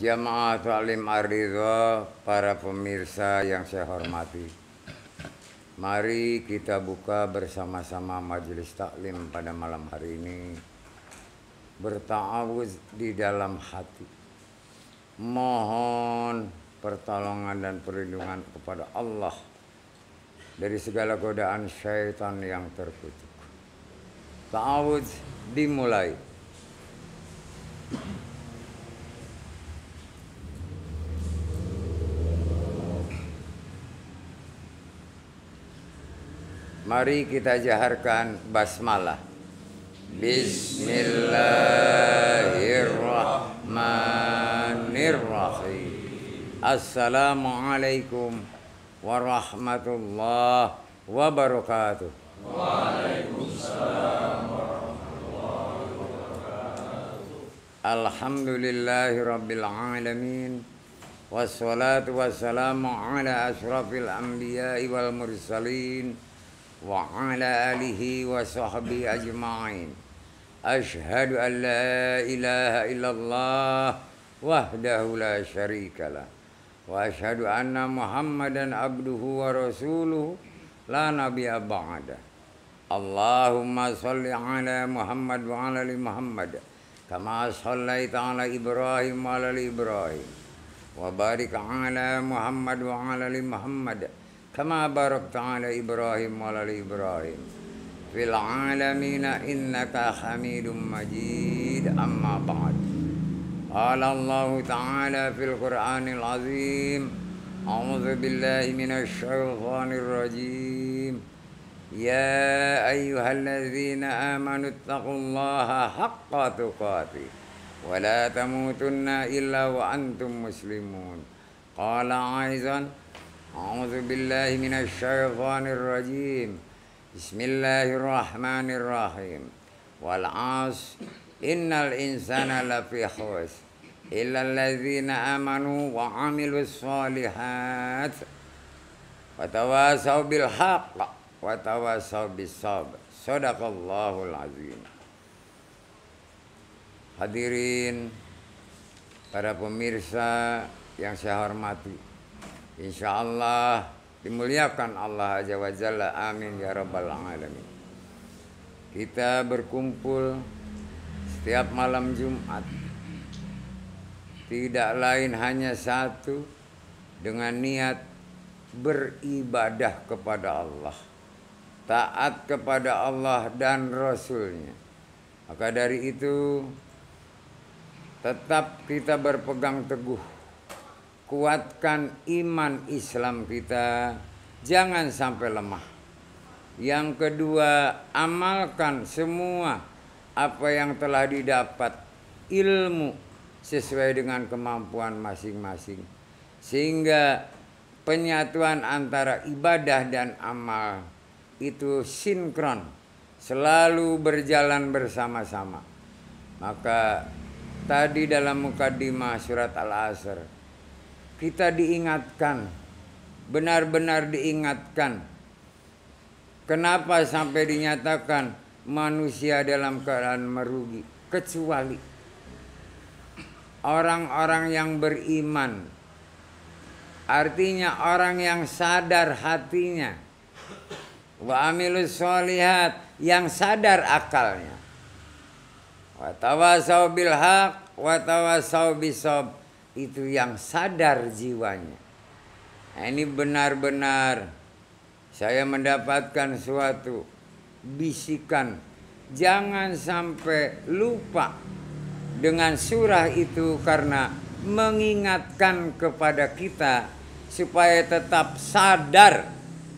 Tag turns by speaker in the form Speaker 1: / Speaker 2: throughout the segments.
Speaker 1: Jamaah Taklim Ar-Ridha, para pemirsa yang saya hormati. Mari kita buka bersama-sama majelis taklim pada malam hari ini. Berta'awuz di dalam hati. Mohon pertolongan dan perlindungan kepada Allah dari segala godaan syaitan yang terkutuk. Ta'awuz dimulai. Mari kita jaharkan basmalah. Bismillahirrahmanirrahim. Assalamualaikum warahmatullahi wabarakatuh. Waalaikumsalam warahmatullahi wabarakatuh. Alhamdulillahi rabbil alamin. Wassalatu wassalamu ala ashrafil anbiya'i wal mursalin wa ala alihi wa sahbihi ajma'in. Ashhadu an la ilaha illallah wahdahu la syarikalah wa ashhadu anna Muhammadan abduhu wa rasuluhu la nabiyya ba'da. Allahumma salli ala Muhammad wa ala ali Muhammad kama shallaita ala Ibrahim wa ala ali Ibrahim wa barik ala Muhammad wa ala ali Muhammad kama barakta ala Ibrahim wa ala Ibrahim fil alamina innaka hamidum majid. Amma ba'd. Qala Allah ta'ala fil Qur'anil azim. A'udzu billahi minasy syaithanir rajim. Ya ayyuhalladzina amanu taqullaha haqqa tuqatih wa la tamutunna illa wa antum muslimun. Qala aizan A'udzu billahi minasy syaithanir rajim. Bismillahirrahmanirrahim. Wal 'asr innal insana lafi khusr illa alladzina amanu wa 'amilus shalihat wa tawasaw bil haqq wa tawasaw bis sabr. Shadaqallahul azim. Hadirin para pemirsa yang saya hormati, insyaallah dimuliakan Allah Azza wa Jalla. Amin ya rabbal alamin. Kita berkumpul setiap malam Jumat tidak lain hanya satu, dengan niat beribadah kepada Allah, taat kepada Allah dan Rasulnya. Maka dari itu tetap kita berpegang teguh, kuatkan iman Islam kita, jangan sampai lemah. Yang kedua, amalkan semua apa yang telah didapat ilmu sesuai dengan kemampuan masing-masing, sehingga penyatuan antara ibadah dan amal itu sinkron, selalu berjalan bersama-sama. Maka tadi dalam mukaddimah surat Al-Asr kita diingatkan, benar-benar diingatkan, kenapa sampai dinyatakan manusia dalam keadaan merugi, kecuali orang-orang yang beriman. Artinya orang yang sadar hatinya, wa amilus sholihat, yang sadar akalnya, wa tawasaw bil haq wa tawasaw bis sabr, itu yang sadar jiwanya. Nah, ini benar-benar saya mendapatkan suatu bisikan, jangan sampai lupa dengan surah itu, karena mengingatkan kepada kita supaya tetap sadar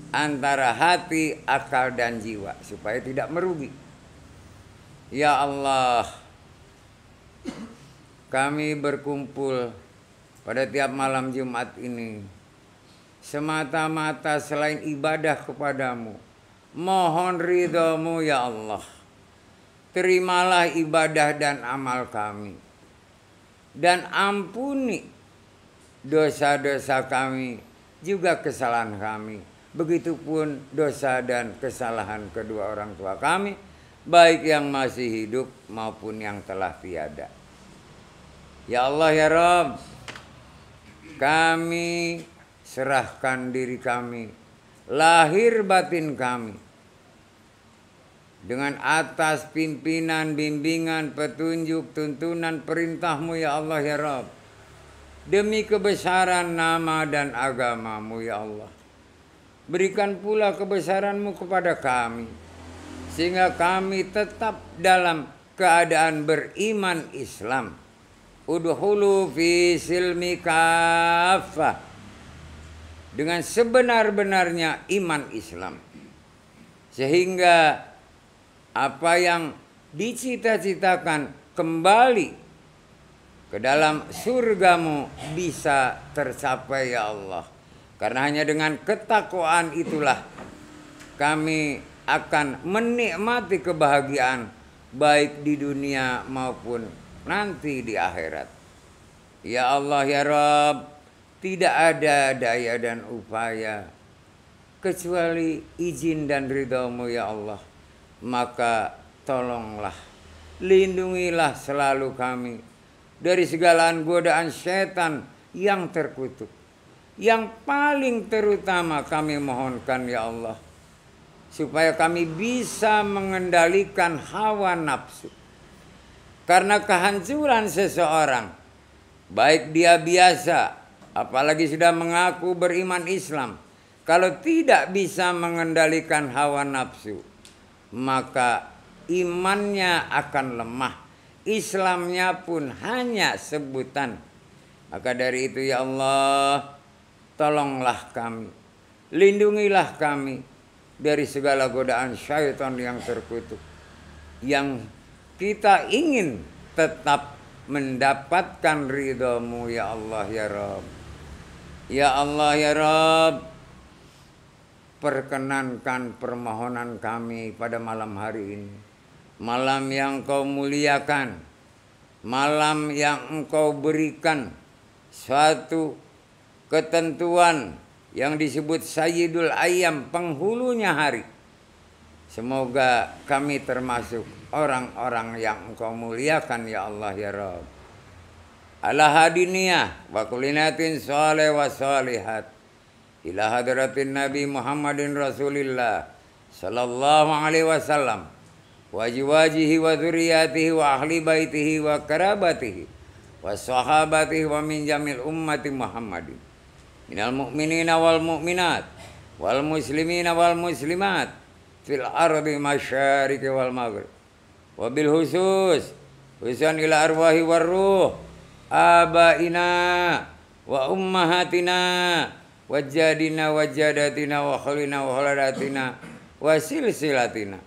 Speaker 1: antara hati, akal dan jiwa, supaya tidak merugi. Ya Allah, kami berkumpul pada tiap malam Jumat ini semata-mata selain ibadah kepadamu, mohon ridhamu ya Allah. Terimalah ibadah dan amal kami, dan ampuni dosa-dosa kami, juga kesalahan kami. Begitupun dosa dan kesalahan kedua orang tua kami, baik yang masih hidup maupun yang telah tiada. Ya Allah ya Rabb, kami serahkan diri kami, lahir batin kami, dengan atas pimpinan, bimbingan, petunjuk, tuntunan, perintah-Mu ya Allah ya Rabb. Demi kebesaran nama dan agama-Mu ya Allah. Berikan pula kebesaran-Mu kepada kami, sehingga kami tetap dalam keadaan beriman Islam. Udhulu fi silmi kaffah, dengan sebenar-benarnya iman Islam. Sehingga apa yang dicita-citakan kembali ke dalam surga-Mu bisa tercapai ya Allah. Karena hanya dengan ketakwaan itulah kami akan menikmati kebahagiaan baik di dunia maupun nanti di akhirat. Ya Allah ya Rabb, tidak ada daya dan upaya kecuali izin dan ridha-Mu ya Allah. Maka tolonglah, lindungilah selalu kami dari segala godaan setan yang terkutuk. Yang paling terutama kami mohonkan ya Allah, supaya kami bisa mengendalikan hawa nafsu. Karena kehancuran seseorang, baik dia biasa, apalagi sudah mengaku beriman Islam, kalau tidak bisa mengendalikan hawa nafsu, maka imannya akan lemah. Islamnya pun hanya sebutan. Maka dari itu ya Allah, tolonglah kami, lindungilah kami dari segala godaan syaitan yang terkutuk. Yang kita ingin tetap mendapatkan ridha-Mu ya Allah ya Rabb. Ya Allah ya Rabb, perkenankan permohonan kami pada malam hari ini. Malam yang Kau muliakan, malam yang Engkau berikan suatu ketentuan yang disebut Sayyidul Ayyam, penghulunya hari. Semoga kami termasuk orang-orang yang Engkau muliakan ya Allah ya Rabb. Ala hadiniyah wa kulinatin salih wa salihat ila hadratin Nabi Muhammadin Rasulillah sallallahu alaihi wasallam wa jiwajihi wa dzurriyyatihi wa ahli baitihi wa karabatihi wa sahabatihi wa min jamil ummati Muhammadin minal mu'minina wal mu'minat wal muslimina wal muslimat fil ardi masyariqi wal maghrib wa bil khusus husan ila arwahi war ruh abaina wa ummahatina wa jadina wa jadatina wa khalina wa khaladatina wa silsilatina.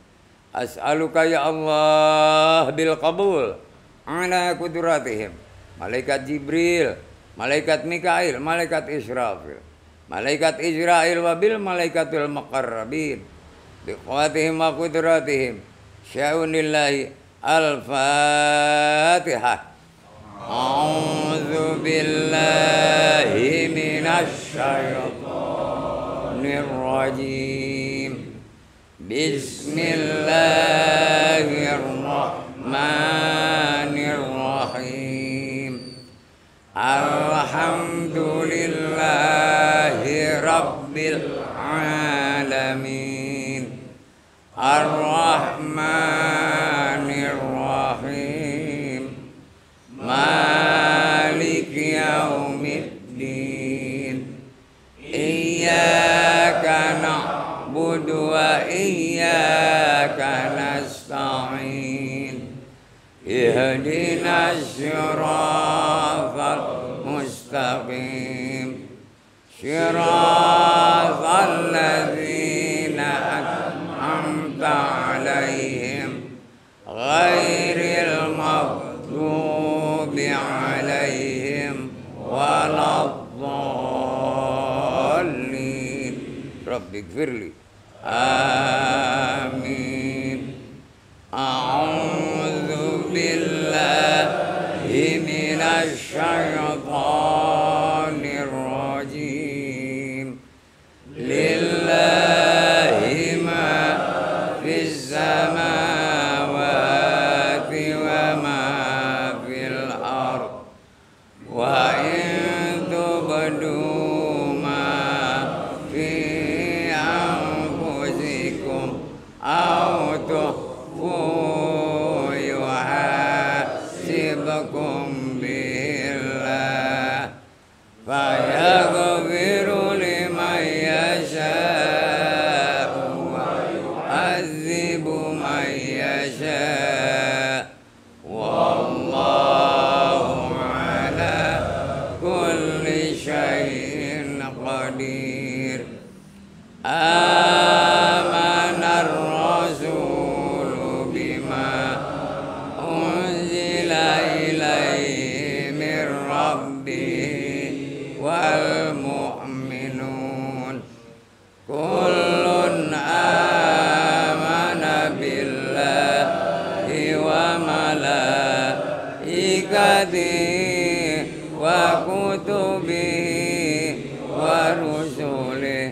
Speaker 1: As'aluka ya Allah bil qabul ala kudratihim, malaikat Jibril, malaikat Mikail, malaikat Israfil, malaikat Israel wa bil malaikatul muqarrabin bi quwwatihim wa kudratihim. Sya'unillahi al-Fatihah. A'udzu billahi minasy syaithanir rajim. Bismillahirrahmanirrahim. Alhamdulillahi rabbil alamin. Ar-Rahmanir Rahim. Maliki yaumiddin. Iyyaka na'budu wa iyyaka nasta'in. Ihdinas siratal mustaqim. Siratal ladzina an'amta 'alaihim ghairil maghdubi 'alaihim waladdallin. Rabbighfirli. Amin. A'udzu billahi minasy syaithanir rajim. Lillahi ma fis samawati wa ma fil ardh wa in يحكم به الله فيغفر لمن يشاء ويعذب من يشاء والله على كل شيء قدير آمن الرسول بما أنزل إليه من ربه والمؤمنون كل آمن بالله وملائكته وكتبه ورسله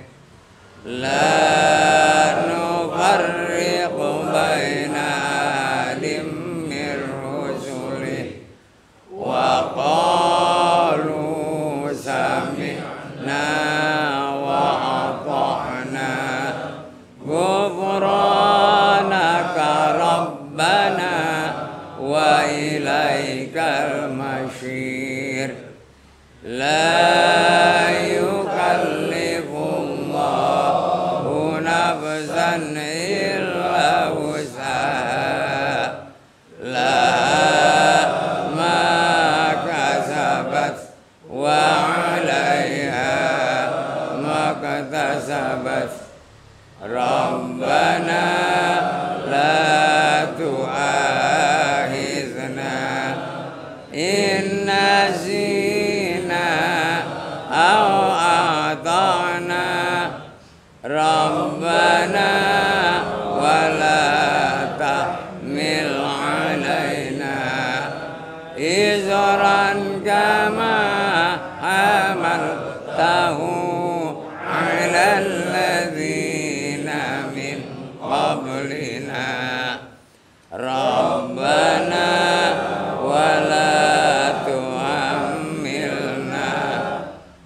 Speaker 1: لا نفرق بين أحد من رسله وقالوا سمعنا وأطعنا غفرانك ربنا وإليك المصير لا يكلف الله نفسا إلا وسعها لها ما كسبت وعليها ما اكتسبت ربنا لا تؤاخذنا إن نسينا أو أخطأنا ربنا ولا تحمل علينا إصرا كما حملته على الذين من قبلنا ربنا ولا تحملنا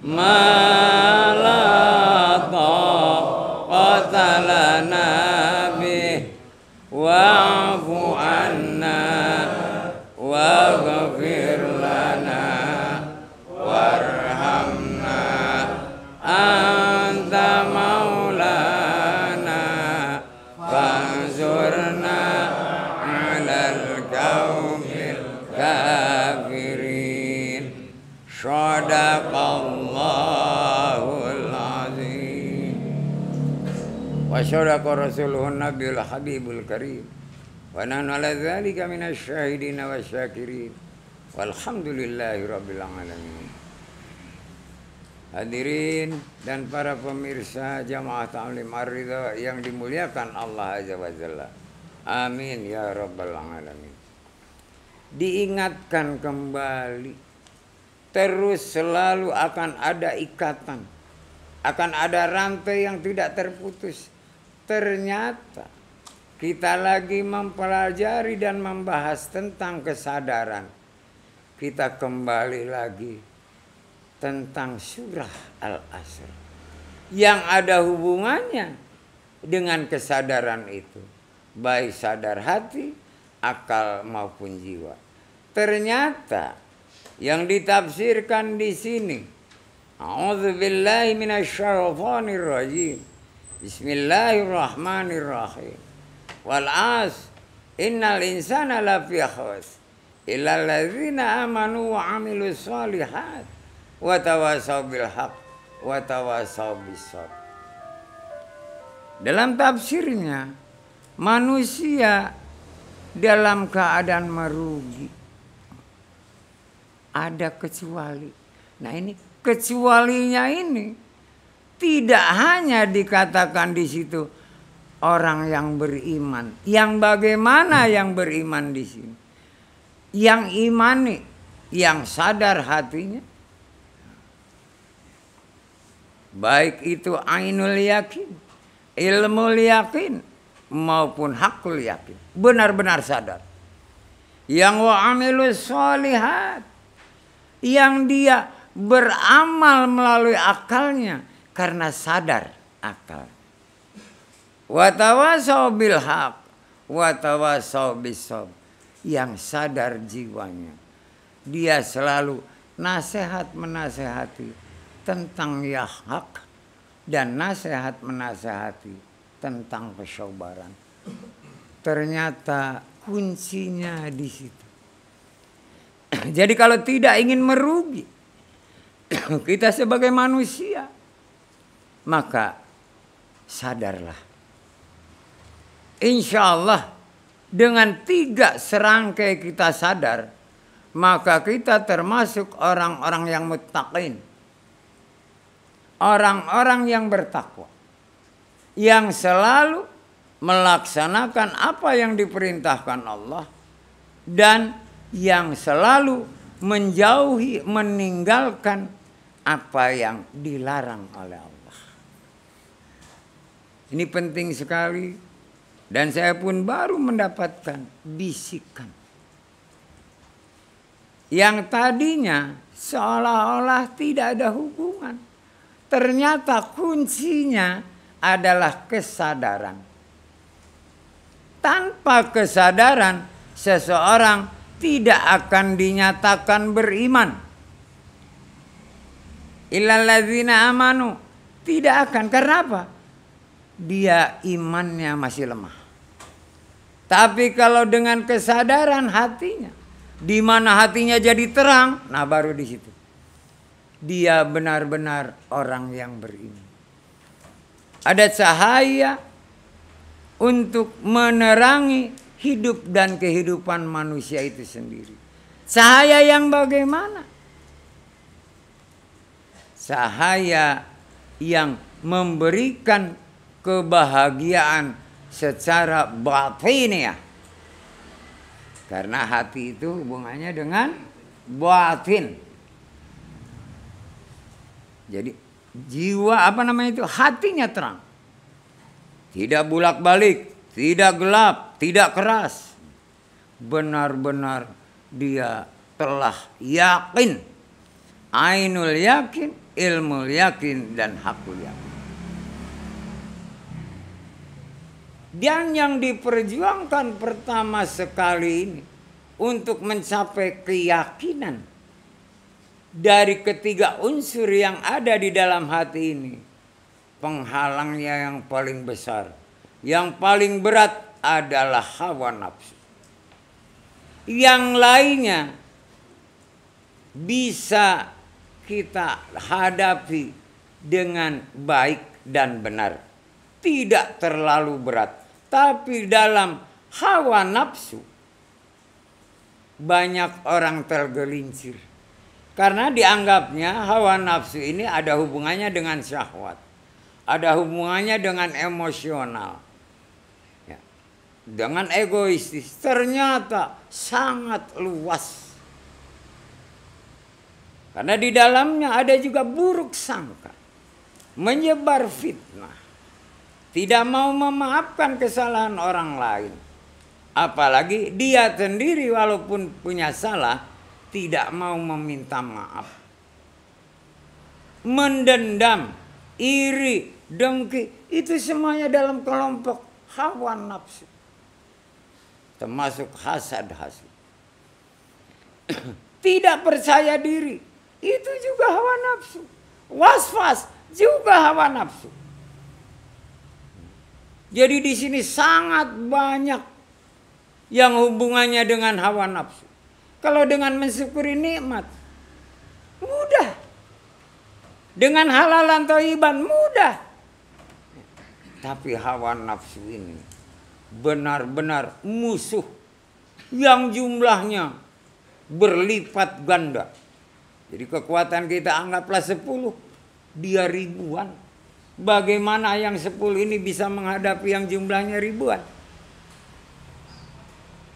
Speaker 1: ما لا طاقة لنا به واعف عنا واغفر لنا وارحمنا أنت مولانا فانصرنا على القوم الكافرين صدق الله العظيم وصدق رسوله النبي الحبيب الكريم ونحن على ذلك من الشاهدين والشاكرين walhamdulillahi rabbil alamin. Hadirin dan para pemirsa jamaah Ta'lim Ar-Ridha yang dimuliakan Allah Azza wa Jalla. Amin ya rabbal alamin. Diingatkan kembali, terus selalu akan ada ikatan, akan ada rantai yang tidak terputus. Ternyata kita lagi mempelajari dan membahas tentang kesadaran. Kita kembali lagi tentang surah Al-Asr yang ada hubungannya dengan kesadaran itu, baik sadar hati, akal maupun jiwa. Ternyata yang ditafsirkan di sini, a'udzubillahi minasyaitonir rajim. Bismillahirrahmanirrahim. Wal 'asr innal insana lafi khusr illal ladzina amanu wa 'amilus shalihat wa tawasaw bil haqq wa tawasaw bis sabr. Dalam tafsirnya, manusia dalam keadaan merugi. Ada kecuali. Nah ini kecualinya ini tidak hanya dikatakan di situ orang yang beriman. Yang bagaimana yang beriman di sini? Yang imani, yang sadar hatinya. Baik itu ainul yakin, ilmu yakin maupun hakul yakin. Benar-benar sadar. Yang wa'amilus sholihat, yang dia beramal melalui akalnya karena sadar akal. Watawasaw bil haq, watawasaw bis sabr, yang sadar jiwanya, dia selalu nasihat menasehati tentang yang hak dan nasihat menasehati tentang kesabaran. Ternyata kuncinya di situ. Jadi kalau tidak ingin merugi kita sebagai manusia, maka sadarlah. Insya Allah dengan 3 serangkai kita sadar, maka kita termasuk orang-orang yang muttaqin. Orang-orang yang bertakwa. Yang selalu melaksanakan apa yang diperintahkan Allah. Dan yang selalu menjauhi, meninggalkan apa yang dilarang oleh Allah. Ini penting sekali. Dan saya pun baru mendapatkan bisikan. Yang tadinya seolah-olah tidak ada hubungan. Ternyata kuncinya adalah kesadaran. Tanpa kesadaran, seseorang tidak akan dinyatakan beriman. Illal ladzina amanu. Tidak akan. Karena apa? Dia imannya masih lemah. Tapi kalau dengan kesadaran hatinya, di mana hatinya jadi terang, nah baru di situ dia benar-benar orang yang beriman. Ada cahaya untuk menerangi hidup dan kehidupan manusia itu sendiri. Cahaya yang bagaimana? Cahaya yang memberikan kebahagiaan secara batiniah. Karena hati itu hubungannya dengan batin. Jadi jiwa hatinya terang. Tidak bolak-balik, tidak gelap, tidak keras. Benar-benar dia telah yakin. Ainul yakin, ilmul yakin, dan hakul yakin. Dan yang diperjuangkan pertama sekali ini untuk mencapai keyakinan dari ketiga unsur yang ada di dalam hati ini, penghalangnya yang paling besar, yang paling berat adalah hawa nafsu. Yang lainnya bisa kita hadapi dengan baik dan benar, tidak terlalu berat. Tapi dalam hawa nafsu banyak orang tergelincir. Karena dianggapnya hawa nafsu ini ada hubungannya dengan syahwat. Ada hubungannya dengan emosional. Ya. Dengan egoistis. Ternyata sangat luas. Karena di dalamnya ada juga buruk sangka. Menyebar fitnah. Tidak mau memaafkan kesalahan orang lain. Apalagi dia sendiri walaupun punya salah, tidak mau meminta maaf. Mendendam, iri, dengki, itu semuanya dalam kelompok hawa nafsu. Termasuk hasad-hasad. Tidak percaya diri, itu juga hawa nafsu. Was-was juga hawa nafsu. Jadi di sini sangat banyak yang hubungannya dengan hawa nafsu. Kalau dengan mensyukuri nikmat, mudah. Dengan halalan thayyiban, mudah. Tapi hawa nafsu ini benar-benar musuh yang jumlahnya berlipat ganda. Jadi kekuatan kita anggaplah 10, dia ribuan. Bagaimana yang 10 ini bisa menghadapi yang jumlahnya ribuan?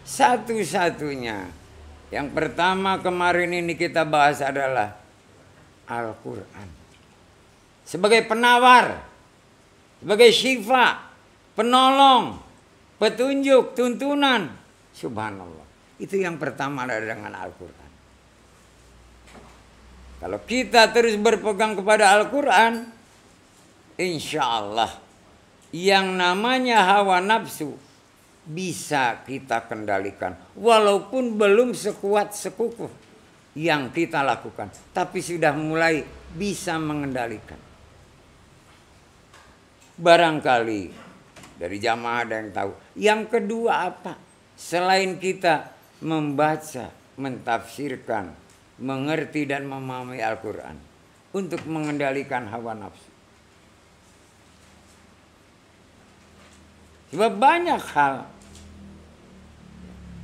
Speaker 1: Satu-satunya. Yang pertama kemarin ini kita bahas adalah Al-Quran. Sebagai penawar. Sebagai syifa. Penolong. Petunjuk. Tuntunan. Subhanallah. Itu yang pertama adalah dengan Al-Quran. Kalau kita terus berpegang kepada Al-Quran, insya Allah yang namanya hawa nafsu bisa kita kendalikan. Walaupun belum sekuat sekukuh yang kita lakukan, tapi sudah mulai bisa mengendalikan. Barangkali dari jamaah ada yang tahu. Yang kedua apa? Selain kita membaca, mentafsirkan, mengerti dan memahami Al-Quran untuk mengendalikan hawa nafsu. Sebab banyak hal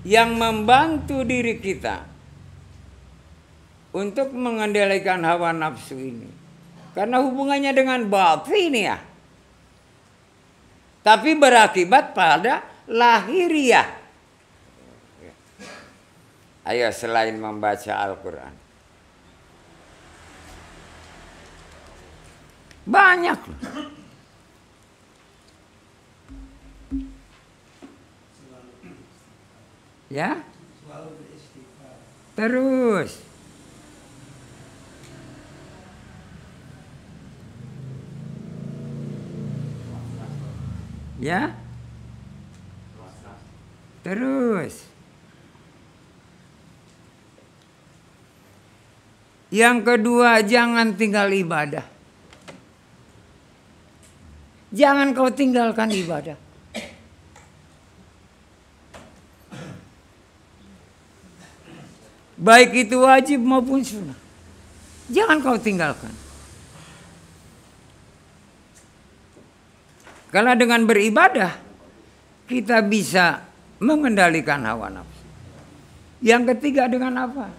Speaker 1: yang membantu diri kita untuk mengendalikan hawa nafsu ini. Karena hubungannya dengan batin ya. Tapi berakibat pada lahiriah. Ayo selain membaca Al-Quran. Banyak loh. Ya? Terus. Ya? Terus. Yang kedua, jangan tinggal ibadah. Jangan kau tinggalkan ibadah. Baik itu wajib maupun sunnah. Jangan kau tinggalkan. Karena dengan beribadah, kita bisa mengendalikan hawa nafsu. Yang ketiga dengan apa?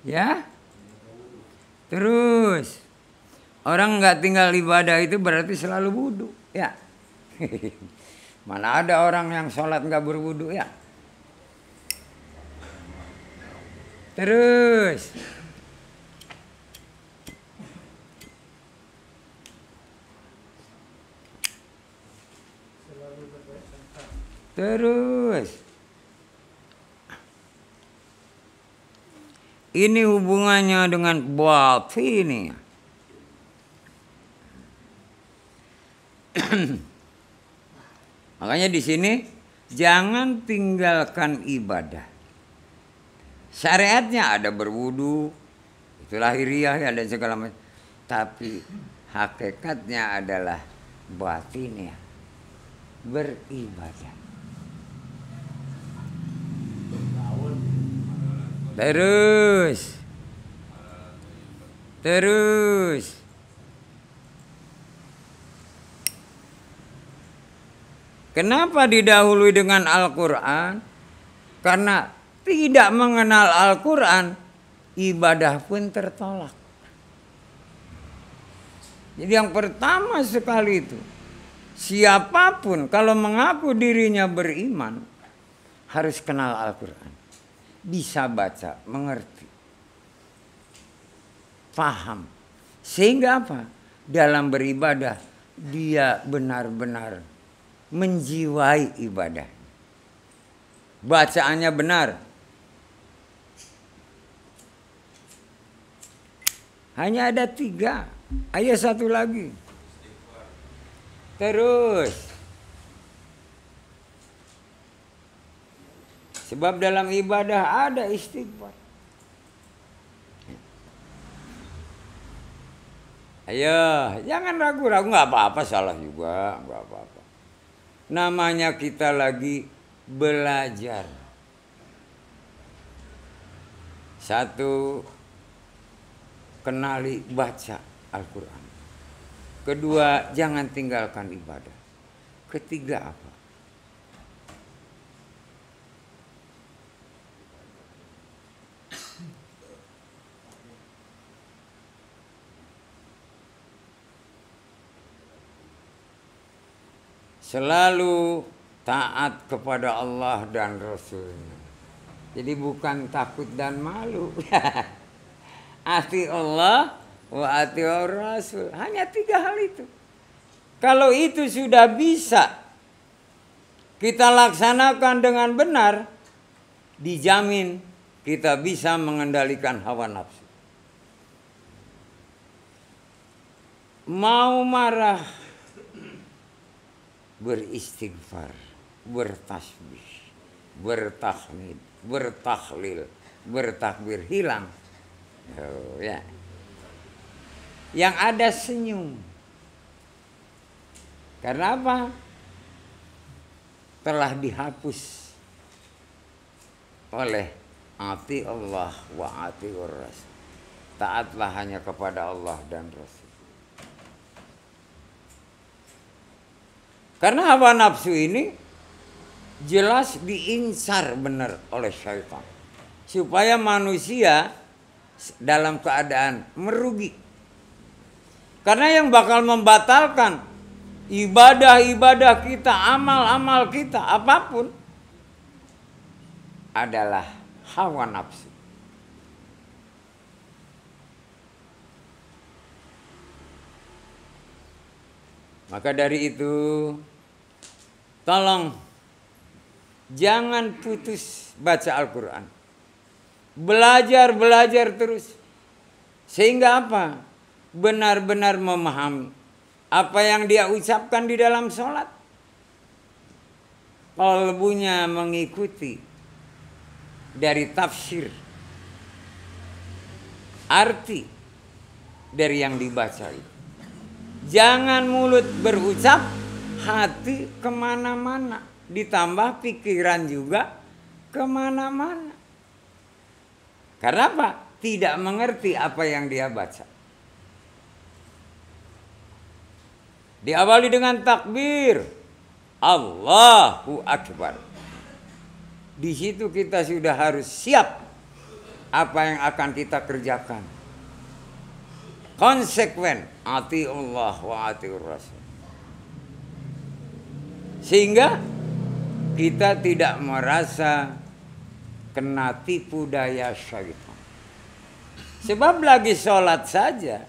Speaker 1: Ya? Terus. Orang nggak tinggal ibadah itu berarti selalu wudu. Ya. Mana ada orang yang sholat nggak berwudu ya? Terus. Terus. Ini hubungannya dengan batin. Makanya di sini jangan tinggalkan ibadah. Syariatnya ada berwudu, itu lahiriah ya, dan segala macam. Tapi hakikatnya adalah batinnya, beribadah. Terus. Kenapa didahului dengan Al-Quran? Karena tidak mengenal Al-Quran, ibadah pun tertolak. Jadi yang pertama sekali itu, siapapun kalau mengaku dirinya beriman, harus kenal Al-Quran. Bisa baca, mengerti, paham. Sehingga apa? Dalam beribadah, dia benar-benar menjiwai ibadah. Bacaannya benar. Hanya ada 3. Ayo satu lagi. Terus. Sebab dalam ibadah ada istighfar. Ayo, jangan ragu-ragu, nggak apa-apa, salah juga, nggak apa-apa. Namanya kita lagi belajar. Satu, kenali baca Al-Quran. Kedua, jangan tinggalkan ibadah. Ketiga apa? Selalu taat kepada Allah dan Rasulnya. Jadi bukan takut dan malu. Ati Allah wa ati Rasul. Hanya 3 hal itu. Kalau itu sudah bisa kita laksanakan dengan benar, dijamin kita bisa mengendalikan hawa nafsu. Mau marah, beristighfar, bertasbih, bertahmid, bertahlil, bertakbir, hilang. Oh, ya. Yang ada senyum. Karena apa? Telah dihapus oleh ati Allah wa ati Rasul. Taatlah hanya kepada Allah dan Rasul. Karena hawa nafsu ini jelas diinsar benar oleh syaitan. Supaya manusia dalam keadaan merugi. Karena yang bakal membatalkan ibadah-ibadah kita, amal-amal kita, apapun adalah hawa nafsu. Maka dari itu, tolong jangan putus baca Al-Quran. Belajar terus. Sehingga apa? Benar-benar memahami apa yang dia ucapkan di dalam sholat. Qalbunya mengikuti dari tafsir, arti dari yang dibaca itu. Jangan mulut berucap, hati kemana-mana. Ditambah pikiran juga kemana-mana. Karena apa? Tidak mengerti apa yang dia baca. Diawali dengan takbir, Allahu Akbar. Di situ kita sudah harus siap apa yang akan kita kerjakan. Konsekuen, ati Allah wa ati Rasul. Sehingga kita tidak merasa kena tipu daya syaitan. Sebab lagi sholat saja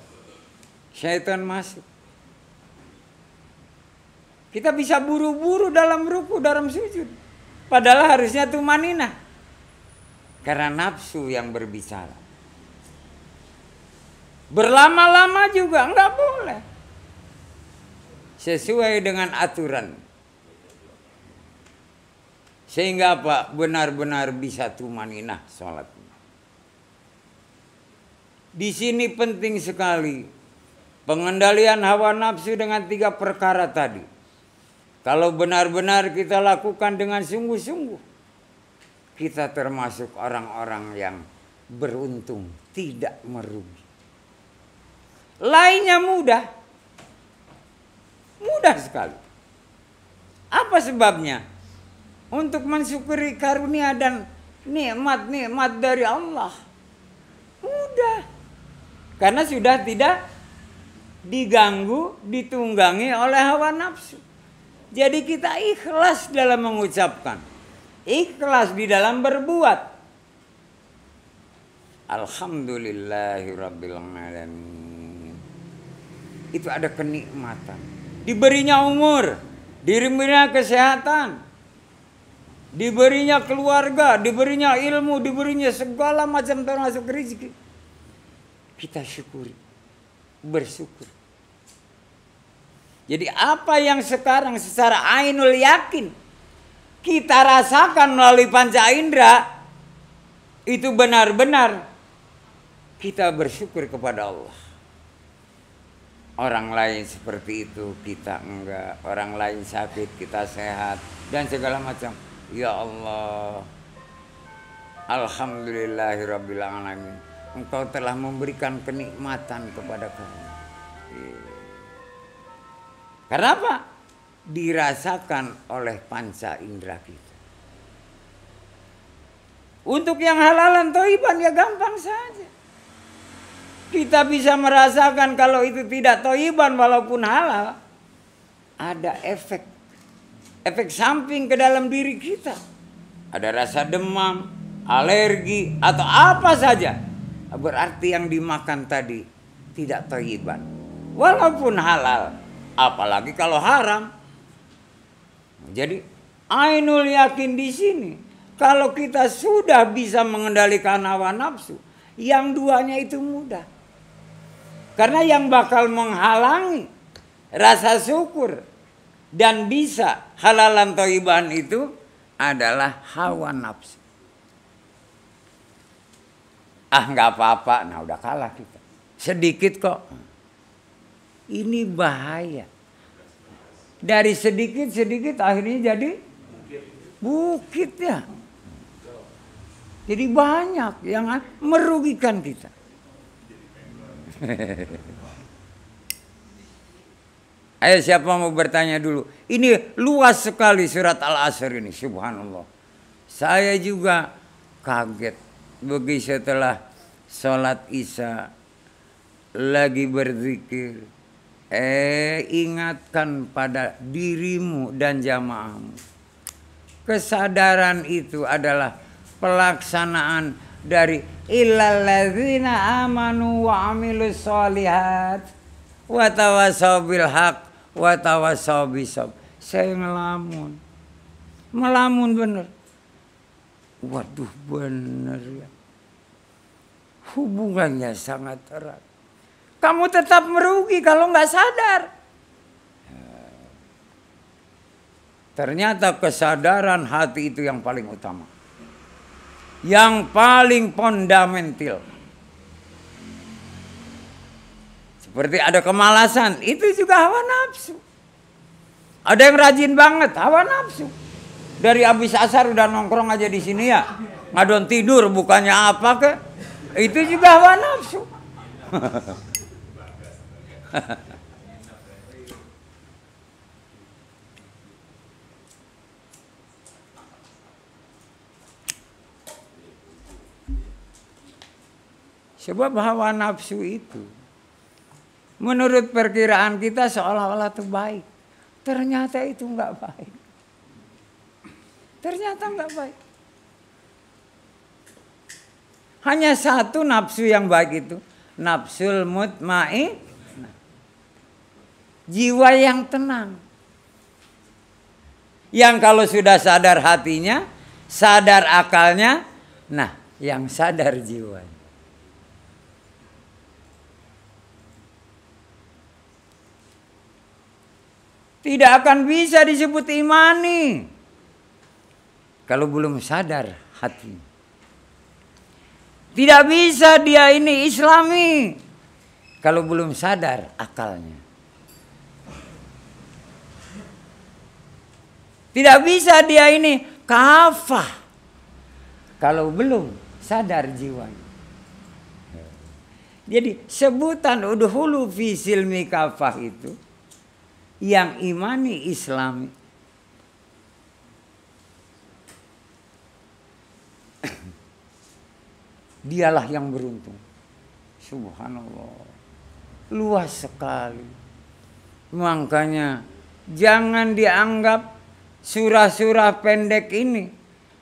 Speaker 1: syaitan masuk. Kita bisa buru-buru dalam ruku, dalam sujud. Padahal harusnya tumaninah. Karena nafsu yang berbicara. Berlama-lama juga enggak boleh. Sesuai dengan aturan. Sehingga apa? Benar-benar bisa tumaninah sholat. Di sini penting sekali pengendalian hawa nafsu dengan 3 perkara tadi. Kalau benar-benar kita lakukan dengan sungguh-sungguh, kita termasuk orang-orang yang beruntung, tidak merugi. Lainnya mudah. Mudah sekali. Apa sebabnya? Untuk mensyukuri karunia dan nikmat-nikmat dari Allah. Mudah. Karena sudah tidak diganggu, ditunggangi oleh hawa nafsu. Jadi kita ikhlas dalam mengucapkan. Ikhlas di dalam berbuat. Alhamdulillahirabbil alamin. Itu ada kenikmatan. Diberinya umur, diberinya kesehatan, diberinya keluarga, diberinya ilmu, diberinya segala macam termasuk rezeki. Kita syukuri, bersyukur. Jadi apa yang sekarang secara ainul yakin kita rasakan melalui panca indera, itu benar-benar kita bersyukur kepada Allah. Orang lain seperti itu, kita enggak. Orang lain sakit, kita sehat. Dan segala macam. Ya Allah, alhamdulillahirabbil alamin. Engkau telah memberikan kenikmatan kepada kami. Karena apa? Dirasakan oleh panca indera kita. Untuk yang halalan thayyiban ya gampang saja. Kita bisa merasakan kalau itu tidak thayyiban walaupun halal. Ada efek samping ke dalam diri kita. Ada rasa demam, alergi, atau apa saja. Berarti yang dimakan tadi tidak thayyiban. Walaupun halal. Apalagi kalau haram. Jadi ainul yakin di sini. Kalau kita sudah bisa mengendalikan hawa nafsu. Yang duanya itu mudah. Karena yang bakal menghalangi rasa syukur dan bisa halalan thayyiban itu adalah hawa nafsu. Ah nggak apa-apa, nah udah kalah kita. Sedikit kok. Ini bahaya. Dari sedikit-sedikit akhirnya jadi bukit ya. Jadi banyak yang merugikan kita. Ayo siapa mau bertanya dulu. Ini luas sekali surat Al-Asr ini. Subhanallah. Saya juga kaget. Begitu setelah sholat isya. Lagi berzikir. Ingatkan pada dirimu dan jamaahmu. Kesadaran itu adalah pelaksanaan dari illalladzina amanu wa amilus sholihat wa tawasaw bil haq wa tawasaw bisabr. Saya ngelamun. Melamun bener. Waduh bener ya. Hubungannya sangat erat. Kamu tetap merugi kalau nggak sadar. Ternyata kesadaran hati itu yang paling utama. Yang paling fundamental. Seperti ada kemalasan, itu juga hawa nafsu. Ada yang rajin banget, hawa nafsu. Dari habis asar udah nongkrong aja di sini ya. Ngadon tidur bukannya apa ke? Itu juga hawa nafsu. Sebab hawa nafsu itu menurut perkiraan kita seolah-olah itu baik. Ternyata itu enggak baik. Ternyata enggak baik. Hanya satu nafsu yang baik itu. Nafsul mutmain. Jiwa yang tenang. Yang kalau sudah sadar hatinya, sadar akalnya, nah yang sadar jiwanya. Tidak akan bisa disebut imani kalau belum sadar hati. Tidak bisa dia ini islami kalau belum sadar akalnya. Tidak bisa dia ini kafah kalau belum sadar jiwanya. Jadi sebutan udhulu fi silmi kafah itu yang imani islami. Dialah yang beruntung. Subhanallah. Luas sekali. Makanya jangan dianggap surah-surah pendek ini,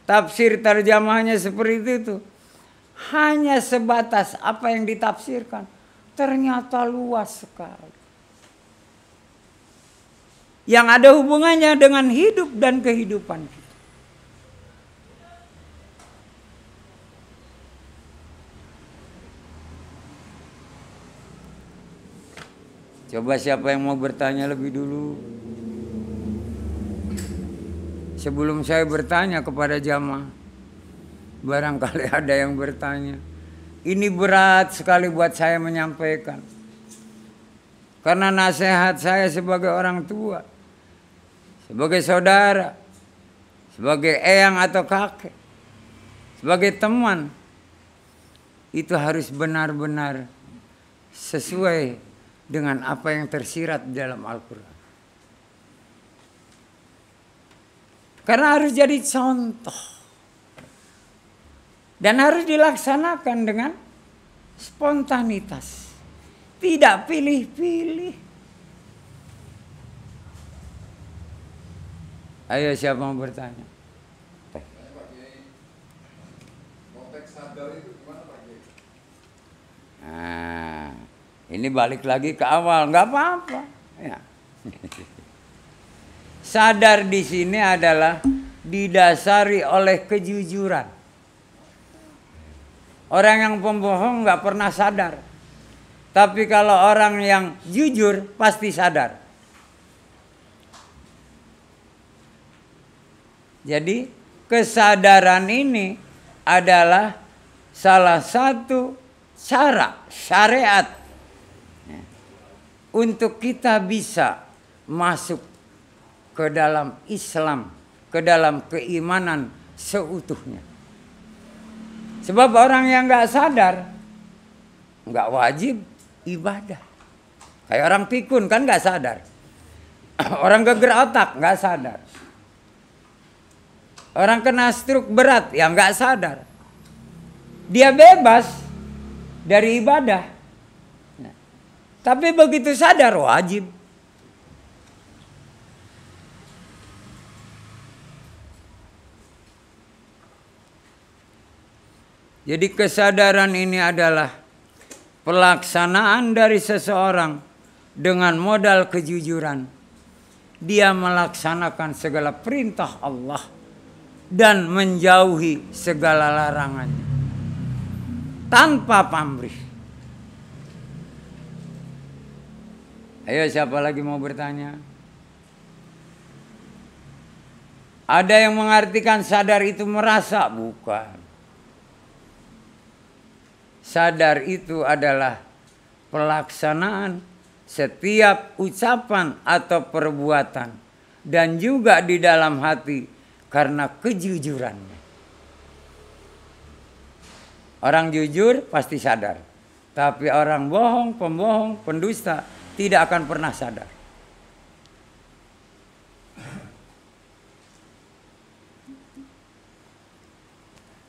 Speaker 1: tafsir terjemahnya seperti itu, hanya sebatas apa yang ditafsirkan. Ternyata luas sekali. Yang ada hubungannya dengan hidup dan kehidupan kita. Coba siapa yang mau bertanya lebih dulu? Sebelum saya bertanya kepada jamaah, barangkali ada yang bertanya. Ini berat sekali buat saya menyampaikan. Karena nasihat saya sebagai orang tua, sebagai saudara, sebagai eyang atau kakek, sebagai teman, itu harus benar-benar sesuai dengan apa yang tersirat dalam Al-Quran. Karena harus jadi contoh. Dan harus dilaksanakan dengan spontanitas. Tidak pilih-pilih. Ayo siapa mau bertanya? Nah, ini balik lagi ke awal, nggak apa-apa. Ya. Sadar di sini adalah didasari oleh kejujuran. Orang yang pembohong nggak pernah sadar. Tapi kalau orang yang jujur pasti sadar. Jadi kesadaran ini adalah salah satu cara syariat untuk kita bisa masuk ke dalam Islam, ke dalam keimanan seutuhnya. Sebab orang yang nggak sadar nggak wajib ibadah. Kayak orang pikun kan nggak sadar. Orang geger otak nggak sadar. Orang kena stroke berat yang nggak sadar. Dia bebas dari ibadah. Nah, tapi begitu sadar wajib. Jadi kesadaran ini adalah pelaksanaan dari seseorang dengan modal kejujuran. Dia melaksanakan segala perintah Allah dan menjauhi segala larangannya tanpa pamrih. Ayo, siapa lagi mau bertanya? Ada yang mengartikan sadar itu merasa? Bukan. Sadar itu adalah pelaksanaan setiap ucapan atau perbuatan dan juga di dalam hati karena kejujurannya. Orang jujur pasti sadar, tapi orang bohong, pembohong, pendusta tidak akan pernah sadar.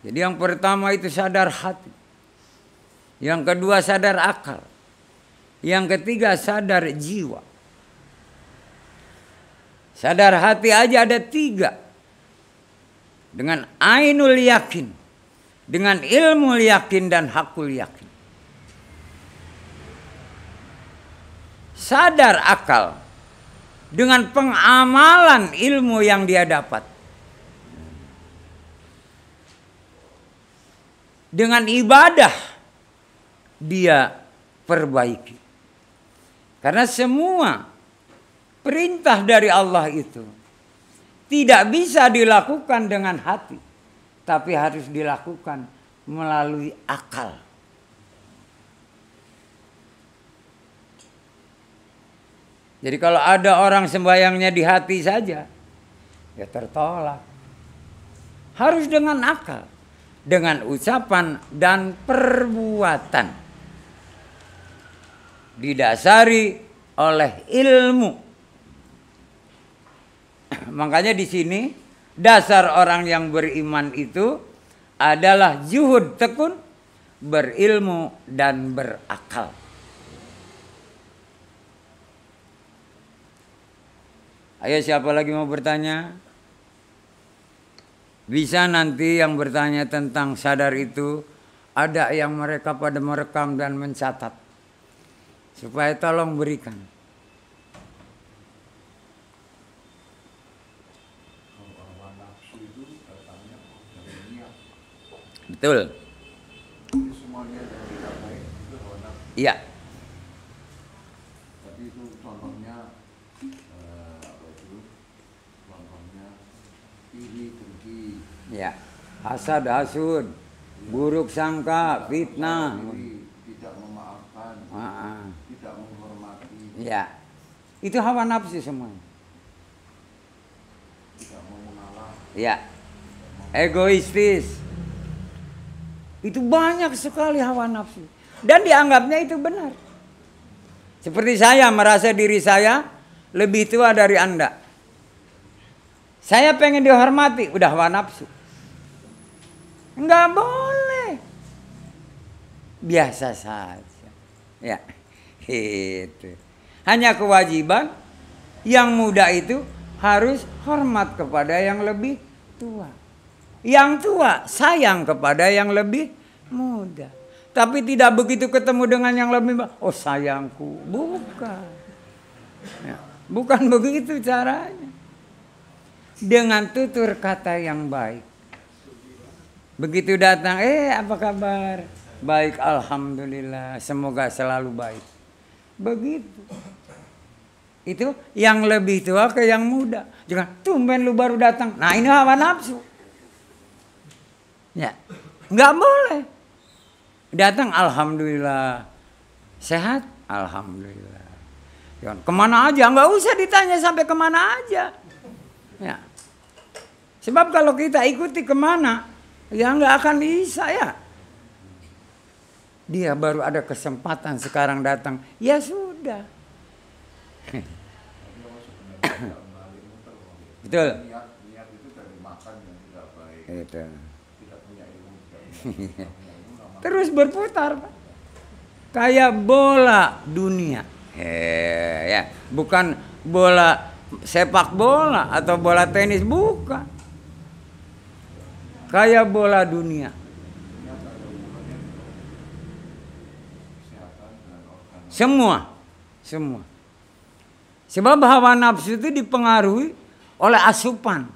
Speaker 1: Jadi yang pertama itu sadar hati, yang kedua sadar akal, yang ketiga sadar jiwa. Sadar hati aja ada 3. Dengan ainul yakin, dengan ilmu yakin dan hakul yakin. Sadar akal dengan pengamalan ilmu yang dia dapat. Dengan ibadah dia perbaiki. Karena semua perintah dari Allah itu tidak bisa dilakukan dengan hati, tapi harus dilakukan melalui akal. Jadi kalau ada orang sembahyangnya di hati saja, ya tertolak. Harus dengan akal, dengan ucapan dan perbuatan, didasari oleh ilmu. Makanya di sini dasar orang yang beriman itu adalah juhud, tekun, berilmu dan berakal. Ayo, siapa lagi mau bertanya? Bisa nanti yang bertanya tentang sadar itu, ada yang mereka pada merekam dan mencatat. Supaya tolong berikan. Betul. Iya.
Speaker 2: Tapi itu contohnya apa itu? Contohnya iri, dengki.
Speaker 1: Ya. Hasad, hasud, buruk sangka, fitnah.
Speaker 2: Tidak memaafkan, tidak menghormati.
Speaker 1: Ya. Itu hawa nafsu semuanya.
Speaker 2: Tidak mau mengalah.
Speaker 1: Ya. Egoistis. Itu banyak sekali hawa nafsu. Dan dianggapnya itu benar. Seperti saya merasa diri saya lebih tua dari Anda. Saya pengen dihormati, udah hawa nafsu. Enggak boleh. Biasa saja. Ya, itu. Hanya kewajiban yang muda itu harus hormat kepada yang lebih tua. Yang tua sayang kepada yang lebih muda. Tapi tidak begitu ketemu dengan yang lebih muda, oh sayangku. Bukan. Ya, bukan begitu caranya. Dengan tutur kata yang baik. Begitu datang, apa kabar? Baik, alhamdulillah. Semoga selalu baik. Begitu. Itu yang lebih tua ke yang muda. Jangan tumben lu baru datang. Nah ini hawa nafsu. Ya, nggak boleh. Datang alhamdulillah sehat, alhamdulillah. Ya, kemana aja? Nggak usah ditanya sampai kemana aja. Ya. Sebab kalau kita ikuti kemana, ya nggak akan bisa ya. Dia baru ada kesempatan sekarang datang, ya sudah. Betul.
Speaker 2: Niat itu dari makan yang tidak baik.
Speaker 1: Itu.
Speaker 2: Tidak punya ilmu, tidak punya ilmu.
Speaker 1: Terus berputar, Pak. Kayak bola dunia. Ya, bukan bola sepak bola atau bola tenis, bukan. Kayak bola dunia. Semua. Sebab hawa nafsu itu dipengaruhi oleh asupan.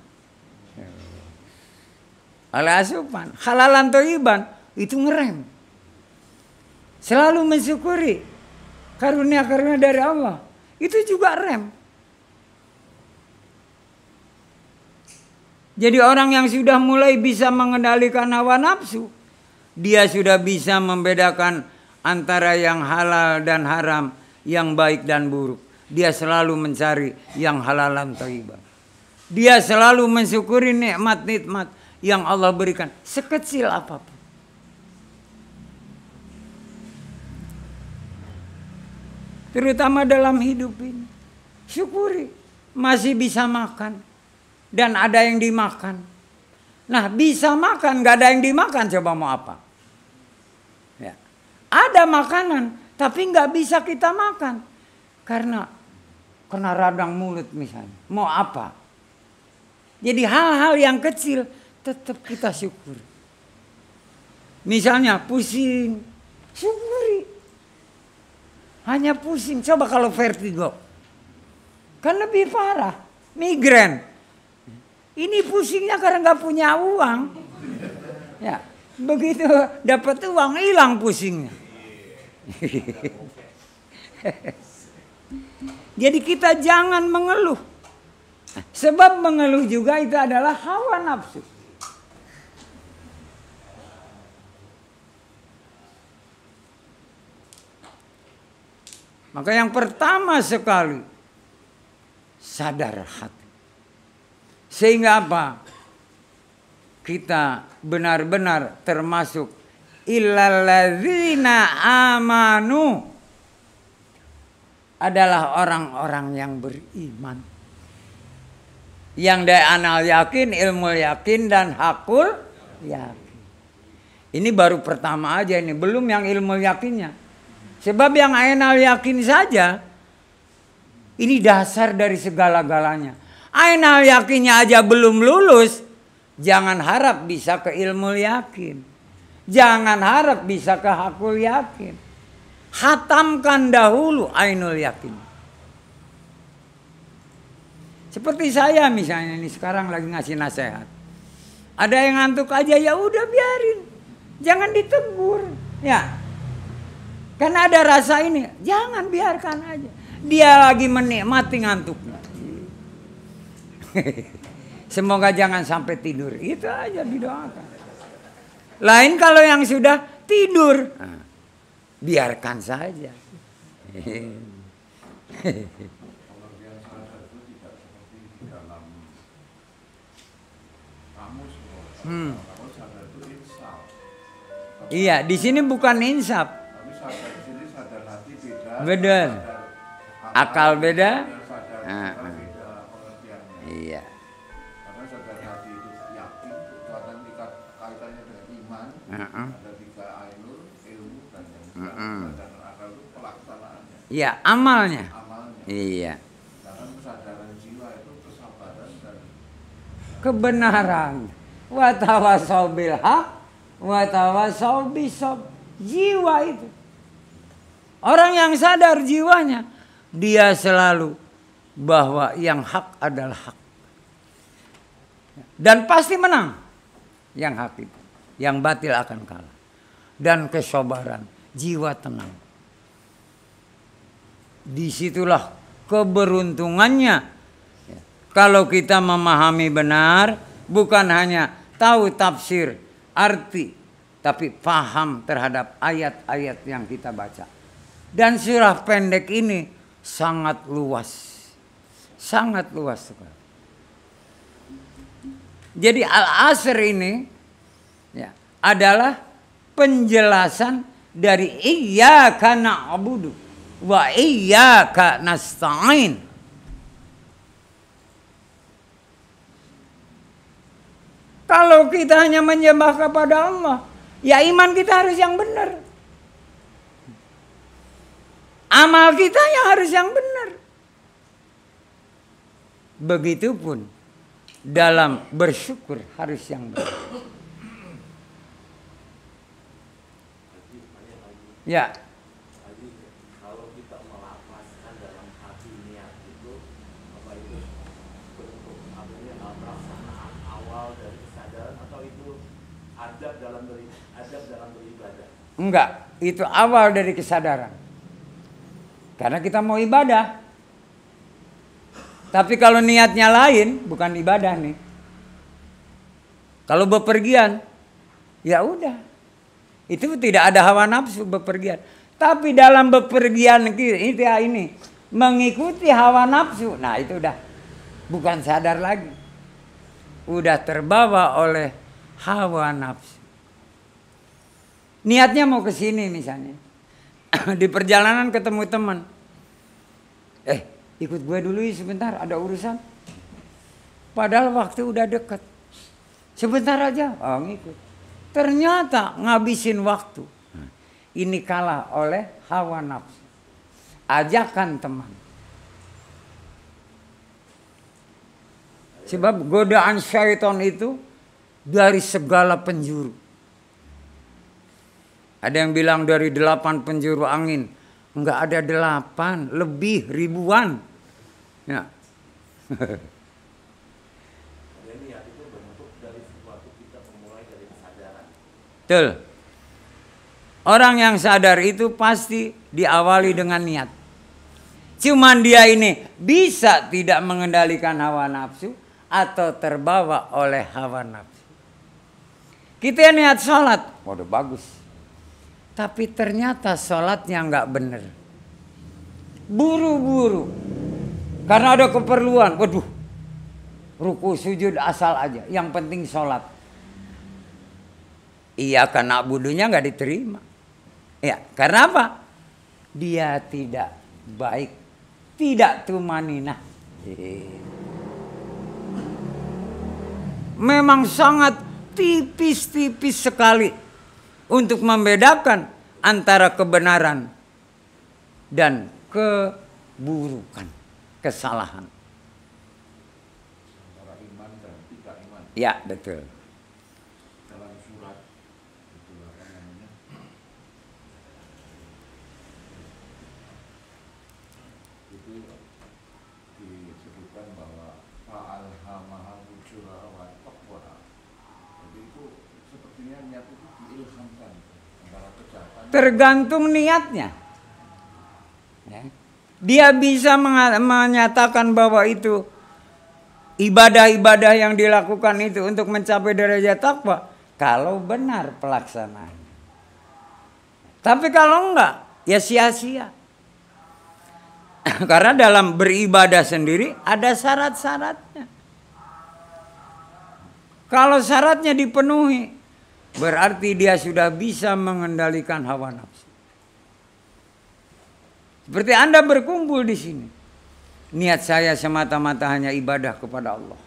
Speaker 1: Halalan thayyiban itu ngerem. Selalu mensyukuri karunia-karunia dari Allah. Itu juga rem. Jadi orang yang sudah mulai bisa mengendalikan hawa nafsu, dia sudah bisa membedakan antara yang halal dan haram, yang baik dan buruk. Dia selalu mencari yang halalan thayyiban. Dia selalu mensyukuri nikmat-nikmat yang Allah berikan, sekecil apapun. Terutama dalam hidup ini. Syukuri masih bisa makan dan ada yang dimakan. Nah, bisa makan, gak ada yang dimakan, coba mau apa? Ya. Ada makanan, tapi gak bisa kita makan. Karena kena radang mulut misalnya. Mau apa? Jadi hal-hal yang kecil tetap kita syukuri. Misalnya pusing, syukuri. Hanya pusing. Coba kalau vertigo. Kan lebih parah. Migrain. Ini pusingnya karena nggak punya uang. Ya, begitu dapat uang hilang pusingnya. Jadi kita jangan mengeluh. Sebab mengeluh juga itu adalah hawa nafsu. Maka yang pertama sekali, sadar hati. Sehingga apa? Kita benar-benar termasuk illalladzina amanu, adalah orang-orang yang beriman. Yang dari anal yakin, ilmu yakin, dan hakul yakin. Ini baru pertama aja ini, belum yang ilmu yakinnya. Sebab yang ainal yakin saja, ini dasar dari segala-galanya. Ainal yakinnya aja belum lulus, jangan harap bisa ke ilmu yakin. Jangan harap bisa ke hakul yakin. Hatamkan dahulu ainul yakin. Seperti saya misalnya ini sekarang lagi ngasih nasihat. Ada yang ngantuk aja, ya udah biarin. Jangan ditegur. Ya. Karena ada rasa ini, jangan biarkan aja. Dia lagi menikmati ngantuknya. Semoga jangan sampai tidur. Itu aja didoakan. Lain kalau yang sudah tidur, biarkan saja. Iya, di sini bukan insaf. Beda. Akal beda. Iya.
Speaker 2: Karena sadar hati itu yakin, kekuatan kaitannya dengan iman. Ada 3 ainul, ilmu, dan yang dan akal itu pelaksanaannya.
Speaker 1: Iya, amalnya.
Speaker 2: Amalnya.
Speaker 1: Iya.
Speaker 2: Sedangkan kesadaran jiwa itu kesabaran dan
Speaker 1: Kebenaran. Wa tawasau bil haq, wa tawasau bisabr. Jiwa itu. Orang yang sadar jiwanya, dia selalu bahwa yang hak adalah hak. Dan pasti menang yang hak itu. Yang batil akan kalah. Dan kesabaran, jiwa tenang. Disitulah keberuntungannya. Kalau kita memahami benar, bukan hanya tahu tafsir, arti, tapi paham terhadap ayat-ayat yang kita baca. Dan surah pendek ini sangat luas. Sangat luas sekali. Jadi Al-Asr ini ya, adalah penjelasan dari iyyaka na'budu wa iyyaka nasta'in. Kalau kita hanya menyembah kepada Allah, ya iman kita harus yang benar. Amal kita yang harus yang benar. Begitupun dalam bersyukur harus yang benar. Ya.
Speaker 3: Kalau kita melapaskan dalam hati niat itu, apa itu bentuk pelaksanaan awal dari kesadaran atau itu adab dalam beribadah?
Speaker 1: Enggak, itu awal dari kesadaran. Karena kita mau ibadah. Tapi kalau niatnya lain, bukan ibadah nih. Kalau bepergian, ya udah. Itu tidak ada hawa nafsu bepergian. Tapi dalam bepergian ini mengikuti hawa nafsu. Nah itu udah bukan sadar lagi. Udah terbawa oleh hawa nafsu. Niatnya mau ke sini misalnya. Di perjalanan ketemu teman. Ikut gue dulu ya sebentar, ada urusan. Padahal waktu udah dekat. Sebentar aja, ngikut. Ternyata ngabisin waktu. Ini kalah oleh hawa nafsu. Ajakan teman. Sebab godaan syaitan itu dari segala penjuru. Ada yang bilang dari 8 penjuru angin. Enggak ada 8, lebih ribuan. Ya.
Speaker 3: Niat itu bentuk dari sesuatu kita memulai dari kesadaran.
Speaker 1: Betul. Orang yang sadar itu pasti diawali dengan niat. Cuman dia ini bisa tidak mengendalikan hawa nafsu atau terbawa oleh hawa nafsu. Kita niat sholat, waduh bagus. Tapi ternyata sholatnya nggak bener. Buru-buru. Karena ada keperluan. Waduh. Ruku sujud asal aja. Yang penting sholat. Iya karena budunya nggak diterima. Ya karena apa? Dia tidak baik. Tidak tumaninah. Memang sangat tipis-tipis sekali. Untuk membedakan antara kebenaran dan keburukan, kesalahan.
Speaker 2: Antara iman dan tidak iman.
Speaker 1: Ya, betul.
Speaker 2: Dalam surat itu apa namanya? Itu disebutkan bahwa fa'alhamaha fujuraha wa taqwaha. Jadi itu sepertinya niat itu diilhamkan antara kejahatan.
Speaker 1: Tergantung niatnya. Ya. Dia bisa menyatakan bahwa itu ibadah-ibadah yang dilakukan itu untuk mencapai derajat takwa kalau benar pelaksanaannya. Tapi kalau enggak, ya sia-sia. Karena dalam beribadah sendiri ada syarat-syaratnya. Kalau syaratnya dipenuhi, berarti dia sudah bisa mengendalikan hawa nafsu. Seperti Anda berkumpul di sini. Niat saya semata-mata hanya ibadah kepada Allah.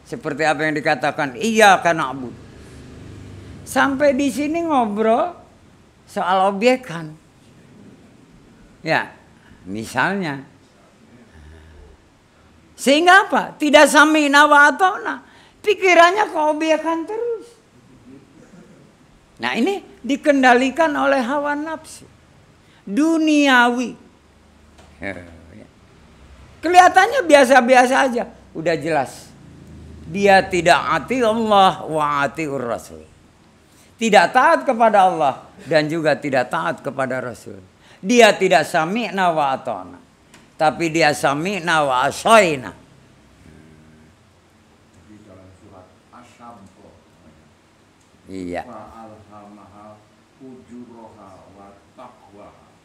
Speaker 1: Seperti apa yang dikatakan, iyyaka na'budu. Sampai di sini ngobrol soal obyekan. Ya, misalnya. Sehingga apa? Tidak sami'na wa ata'na. Pikirannya keobyekan terus. Nah ini dikendalikan oleh hawa nafsu. Duniawi. Kelihatannya biasa-biasa aja. Udah jelas. Dia tidak ati Allah wa atiur Rasul. Tidak taat kepada Allah dan juga tidak taat kepada Rasul. Dia tidak sami'na wa ata'na. Tapi dia sami'na wa asaina.
Speaker 2: Di dalam surat Asy-Syams.
Speaker 1: Iya.
Speaker 2: Fa'alhamaha fujuraha wa taqwaha.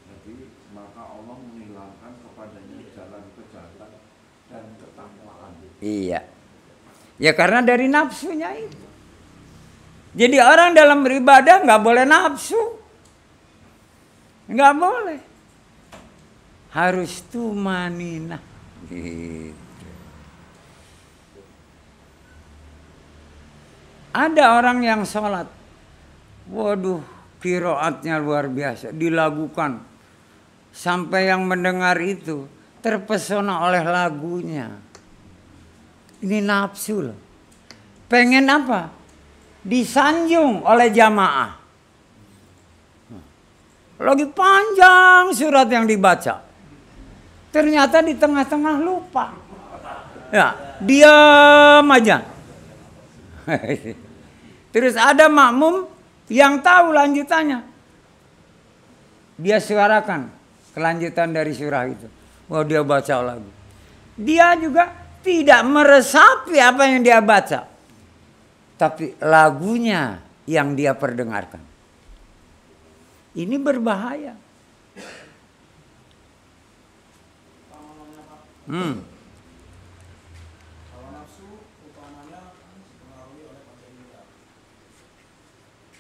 Speaker 2: Jadi maka Allah menghilangkan kepadanya jalan kejahatan dan ketakwaan.
Speaker 1: Iya. Ya karena dari nafsunya itu. Jadi orang dalam beribadah nggak boleh nafsu. Nggak boleh. Harus tumaninah. Gitu. Ada orang yang sholat. Waduh, qiraatnya luar biasa. Dilagukan. Sampai yang mendengar itu terpesona oleh lagunya. Ini nafsu loh. Pengen apa? Disanjung oleh jamaah. Lagi panjang surat yang dibaca. Ternyata di tengah-tengah lupa. Ya, diam aja. Terus ada makmum yang tahu lanjutannya. Dia suarakan kelanjutan dari surah itu. Wah, dia baca lagi. Dia juga tidak meresapi apa yang dia baca. Tapi lagunya yang dia perdengarkan. Ini berbahaya.
Speaker 4: Hawa nafsu utamanya dipengaruhi oleh panca indera.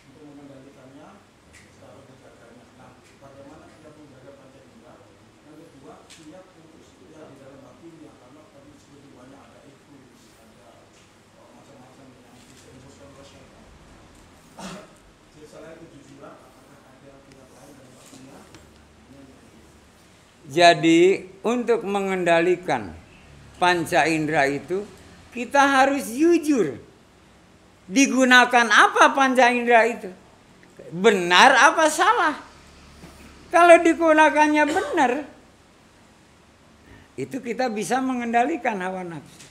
Speaker 4: Untuk mengendalikannya, kita harus menjaganya. Nah, bagaimana kita menjaga panca indera? Yang kedua, siap untuk setia di dalam hatinya, karena tadi sebelum banyak ada egois, ada macam-macam yang bisa dimusnahkan oleh syaitan. Jadi selain kejujuran, apakah ada pihak lain dari hatinya?
Speaker 1: Jadi untuk mengendalikan panca indera itu kita harus jujur. Digunakan apa panca indera itu? Benar apa salah? Kalau digunakannya benar, itu kita bisa mengendalikan hawa nafsu.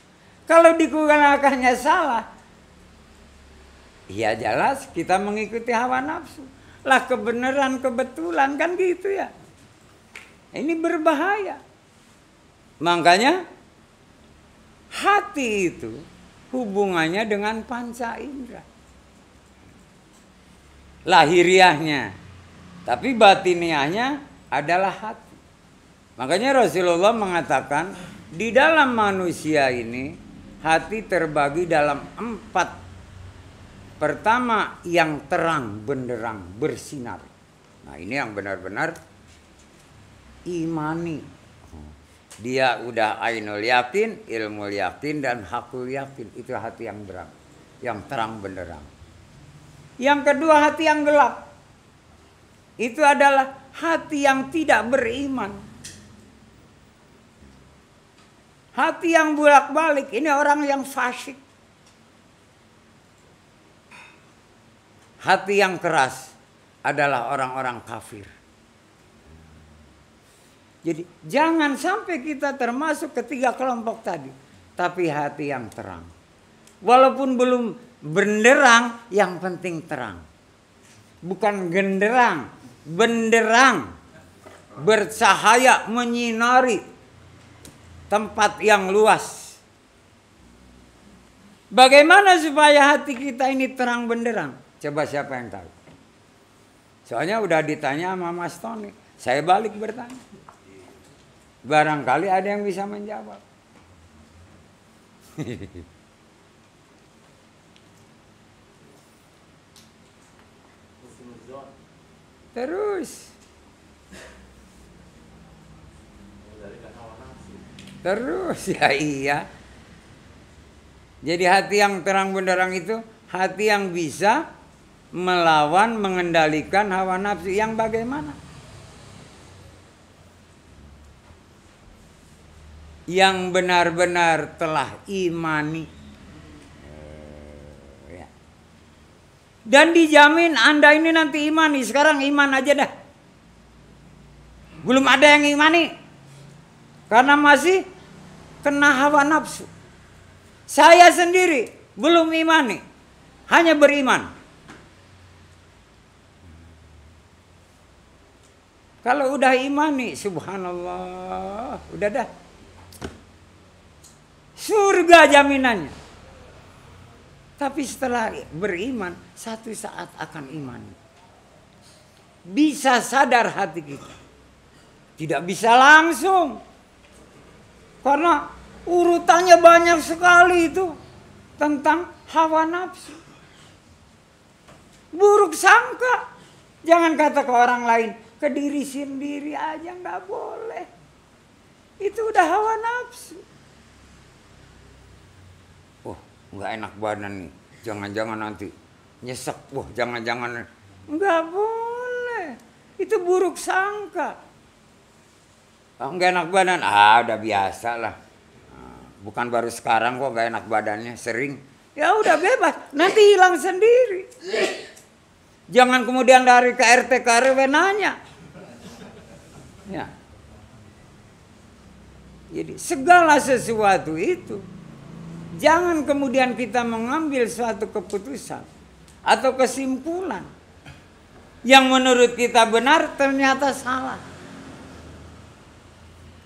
Speaker 1: Kalau digunakannya salah, ya jelas kita mengikuti hawa nafsu. Lah kebenaran kebetulan kan gitu ya. Ini berbahaya. Makanya hati itu hubungannya dengan panca indera. Lahiriahnya. Tapi batiniahnya adalah hati. Makanya Rasulullah mengatakan di dalam manusia ini hati terbagi dalam 4. Pertama yang terang benderang bersinar. Nah ini yang benar-benar imani. Dia udah ainul yakin, ilmu yakin, dan hakul yakin. Itu hati yang berang, yang terang benderang. Yang kedua hati yang gelap. Itu adalah hati yang tidak beriman. Hati yang bolak-balik. Ini orang yang fasik. Hati yang keras adalah orang-orang kafir. Jadi jangan sampai kita termasuk ketiga kelompok tadi. Tapi hati yang terang. Walaupun belum benderang, yang penting terang. Bukan genderang, benderang. Bercahaya, menyinari tempat yang luas. Bagaimana supaya hati kita ini terang benderang? Coba siapa yang tahu? Soalnya udah ditanya sama Mas Tony. Saya balik bertanya. Barangkali ada yang bisa menjawab. Terus. Terus ya iya. Jadi hati yang terang benderang itu hati yang bisa melawan, mengendalikan hawa nafsu yang bagaimana? Yang benar-benar telah imani. Dan dijamin Anda ini nanti imani. Sekarang iman aja dah. Belum ada yang imani. Karena masih kena hawa nafsu. Saya sendiri belum imani. Hanya beriman. Kalau udah imani, subhanallah, udah dah. Surga jaminannya. Tapi setelah beriman, satu saat akan iman. Bisa sadar hati kita. Tidak bisa langsung. Karena urutannya banyak sekali itu. Tentang hawa nafsu. Buruk sangka. Jangan kata ke orang lain. Ke diri sendiri aja nggak boleh. Itu udah hawa nafsu. Oh, nggak enak badan nih. Jangan-jangan nanti nyesek. Wah, jangan-jangan. Nggak boleh. Itu buruk sangka. Oh, nggak enak badan. Udah biasa lah. Bukan baru sekarang kok nggak enak badannya. Sering. Ya udah bebas. Nanti hilang sendiri. Jangan kemudian dari ke RT ke RW nanya. Ya. Jadi segala sesuatu itu jangan kemudian kita mengambil suatu keputusan atau kesimpulan yang menurut kita benar ternyata salah.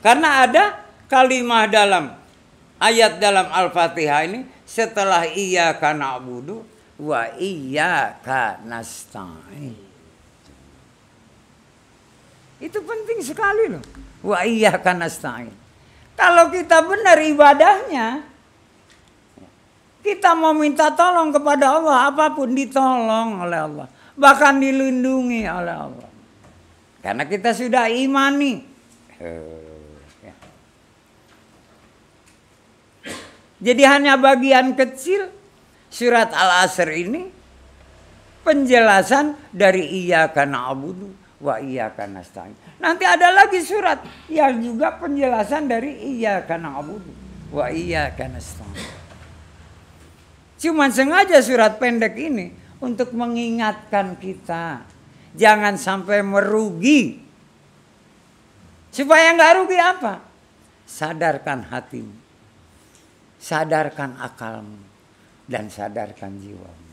Speaker 1: Karena ada kalimat dalam ayat dalam Al-Fatihah ini setelah iyyaka na'budu wa iyyaka nasta'in. Itu penting sekali loh. Wa iyyaka nasta'in. Kalau kita benar ibadahnya, kita mau minta tolong kepada Allah, apapun ditolong oleh Allah. Bahkan dilindungi oleh Allah. Karena kita sudah imani. Jadi hanya bagian kecil surat Al-Asr ini penjelasan dari iyyaka na'budu wa iyyaka nasta'in. Nanti ada lagi surat yang juga penjelasan dari iyyaka na'budu wa iyyaka nasta'in. Cuman sengaja surat pendek ini untuk mengingatkan kita jangan sampai merugi. Supaya nggak rugi apa? Sadarkan hatimu, sadarkan akalmu, dan sadarkan jiwamu.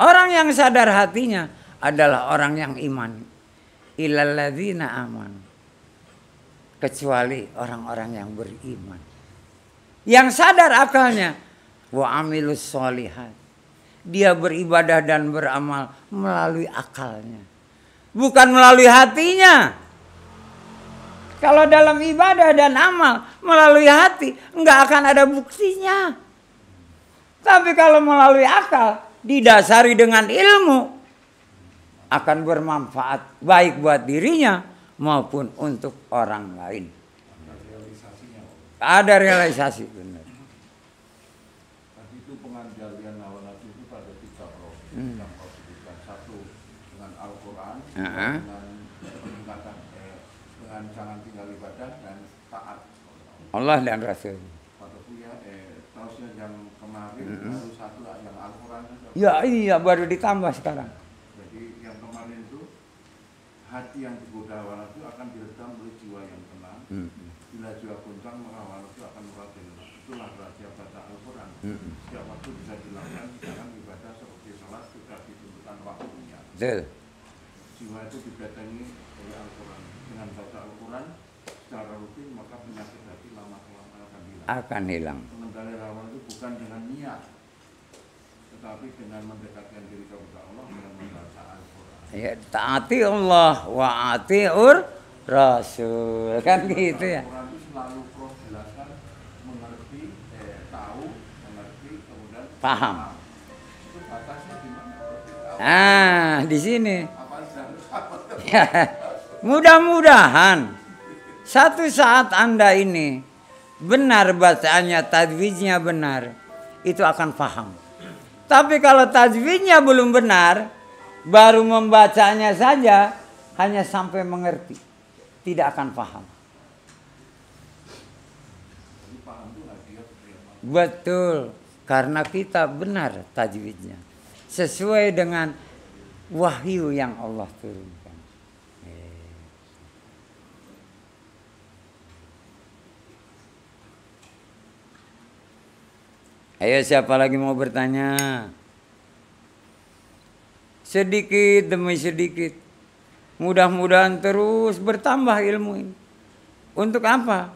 Speaker 1: Orang yang sadar hatinya adalah orang yang iman. Illal ladzina amanu. Kecuali orang-orang yang beriman. Yang sadar akalnya. Wa amilus sholihat. Dia beribadah dan beramal melalui akalnya. Bukan melalui hatinya. Kalau dalam ibadah dan amal melalui hati enggak akan ada buktinya. Tapi kalau melalui akal didasari dengan ilmu akan bermanfaat baik buat dirinya maupun untuk orang lain. Ada realisasi benar.
Speaker 2: Tadi itu pengendalian hawa nafsu itu pada 3 proses yang kau sebutkan. Satu dengan Al-Quran, dengan peningkatan dengan jangan tinggal ibadah dan taat
Speaker 1: Allah dan Rasul.
Speaker 2: Pada Buya, terusnya yang kemarin baru satu yang Al-Quran saja.
Speaker 1: Ya iya baru ditambah sekarang.
Speaker 2: Jadi yang kemarin itu hati yang digoda hawa nafsu akan diredam oleh jiwa yang tenang. Bila jiwa goncang maka hawa nafsu akan merajalela. Itulah rahasia baca Al-Quran. Setiap waktu bisa dilakukan, jangan ibadah seperti salat sudah ditentukan waktunya.
Speaker 1: Betul.
Speaker 2: Jiwa itu didatangi oleh Al-Quran. Dengan baca Al-Quran secara rutin maka penyakit hati lama-kelamaan akan hilang.
Speaker 1: Akan hilang.
Speaker 2: Pengendalian hawa itu bukan dengan niat, tetapi dengan mendekatkan diri kepada Allah dengan membaca Al-Quran.
Speaker 1: Ya, taati Allah wa atiur Rasul. Kan gitu ya.
Speaker 2: Al-Quran itu selalu Prof jelaskan mengerti, tahu, mengerti, kemudian
Speaker 1: Paham.
Speaker 2: Itu batasnya di mana?
Speaker 1: Di sini.
Speaker 2: Apa sedang
Speaker 1: Ya, mudah-mudahan satu saat Anda ini benar bacaannya, tajwidnya benar, itu akan paham. Tapi kalau tajwidnya belum benar, baru membacanya saja, hanya sampai mengerti, tidak akan paham. Betul, karena kita benar tajwidnya, sesuai dengan wahyu yang Allah turunkan. Ayo siapa lagi mau bertanya? Sedikit demi sedikit. Mudah-mudahan terus bertambah ilmu ini. Untuk apa?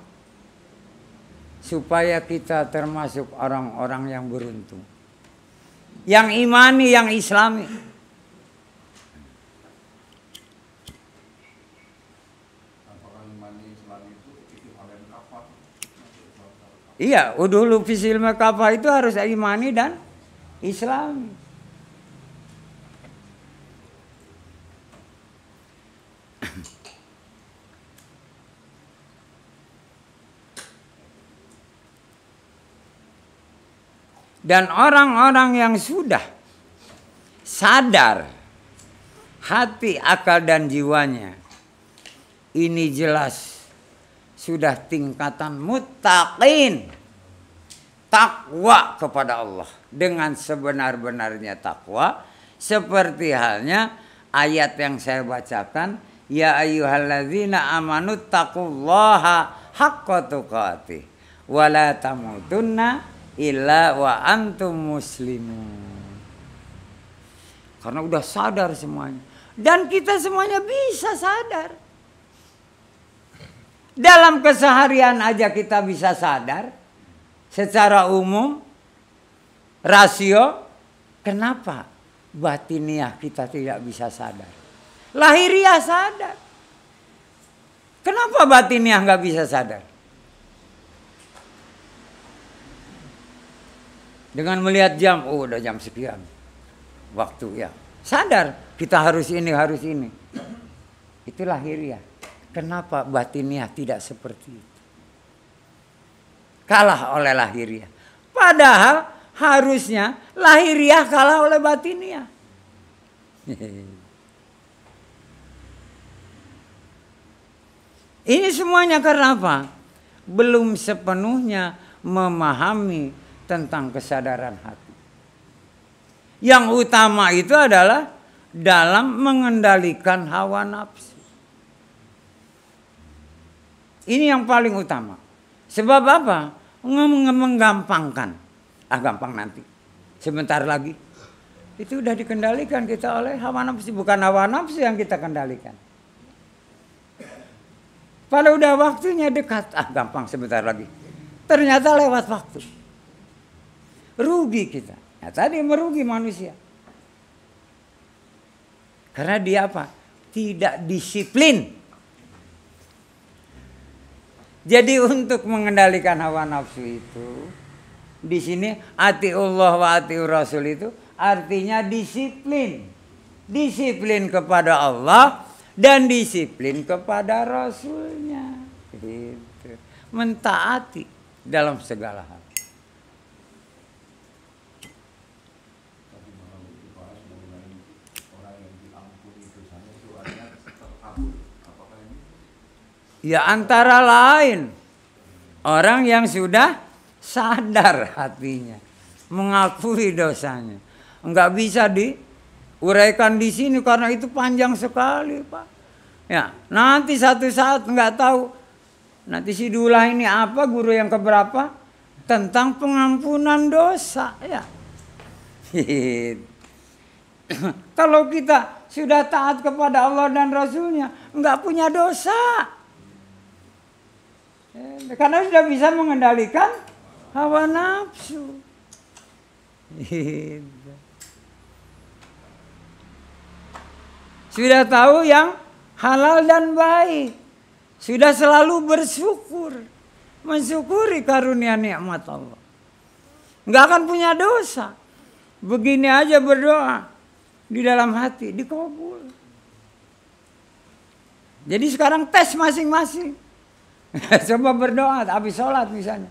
Speaker 1: Supaya kita termasuk orang-orang yang beruntung. Yang imani, yang islami.
Speaker 2: Apakah iman Islam itu equivalent kafah?
Speaker 1: Iya, udhulu fisil kafah itu harus imani dan islami. Dan orang-orang yang sudah sadar hati, akal, dan jiwanya, ini jelas sudah tingkatan muttaqin, takwa kepada Allah dengan sebenar-benarnya takwa, seperti halnya ayat yang saya bacakan, ya ayyuhalladzina amanu taqullaha haqqa tuqatih wa la tamutunna illa wa antum muslimun. Karena udah sadar semuanya. Dan kita semuanya bisa sadar. Dalam keseharian aja kita bisa sadar. Secara umum, rasio. Kenapa batiniah kita tidak bisa sadar? Lahiriah sadar. Kenapa batiniah nggak bisa sadar? Dengan melihat jam, oh udah jam sekian. Waktu ya. Sadar, kita harus ini, harus ini. Itu lahiriah. Kenapa batiniah tidak seperti itu? Kalah oleh lahiriah. Padahal harusnya lahiriah kalah oleh batiniah. Ini semuanya karena apa? Belum sepenuhnya memahami tentang kesadaran hati. Yang utama itu adalah dalam mengendalikan hawa nafsu. Ini yang paling utama. Sebab apa? Menggampangkan. Gampang nanti. Sebentar lagi. Itu udah dikendalikan kita oleh hawa nafsu. Bukan hawa nafsu yang kita kendalikan. Pada udah waktunya dekat. Gampang sebentar lagi. Ternyata lewat waktu. Rugi kita. Nah, tadi merugi manusia. Karena dia apa? Tidak disiplin. Jadi untuk mengendalikan hawa nafsu itu, di sini atiullah wa atiur rasul itu artinya disiplin. Disiplin kepada Allah dan disiplin kepada Rasulnya. Gitu. Mentaati dalam segala hal. Ya antara lain orang yang sudah sadar hatinya, mengakui dosanya. Enggak bisa diuraikan di sini karena itu panjang sekali, Pak. Ya, nanti satu saat enggak tahu. Nanti si Dullah ini apa, guru yang keberapa? Tentang pengampunan dosa, ya. Kalau kita sudah taat kepada Allah dan Rasulnya, enggak punya dosa. Karena sudah bisa mengendalikan hawa nafsu. Sudah tahu yang halal dan baik. Sudah selalu bersyukur. Mensyukuri karunia nikmat Allah. Enggak akan punya dosa. Begini aja berdoa. Di dalam hati dikabul. Jadi sekarang tes masing-masing. Coba berdoa habis sholat misalnya.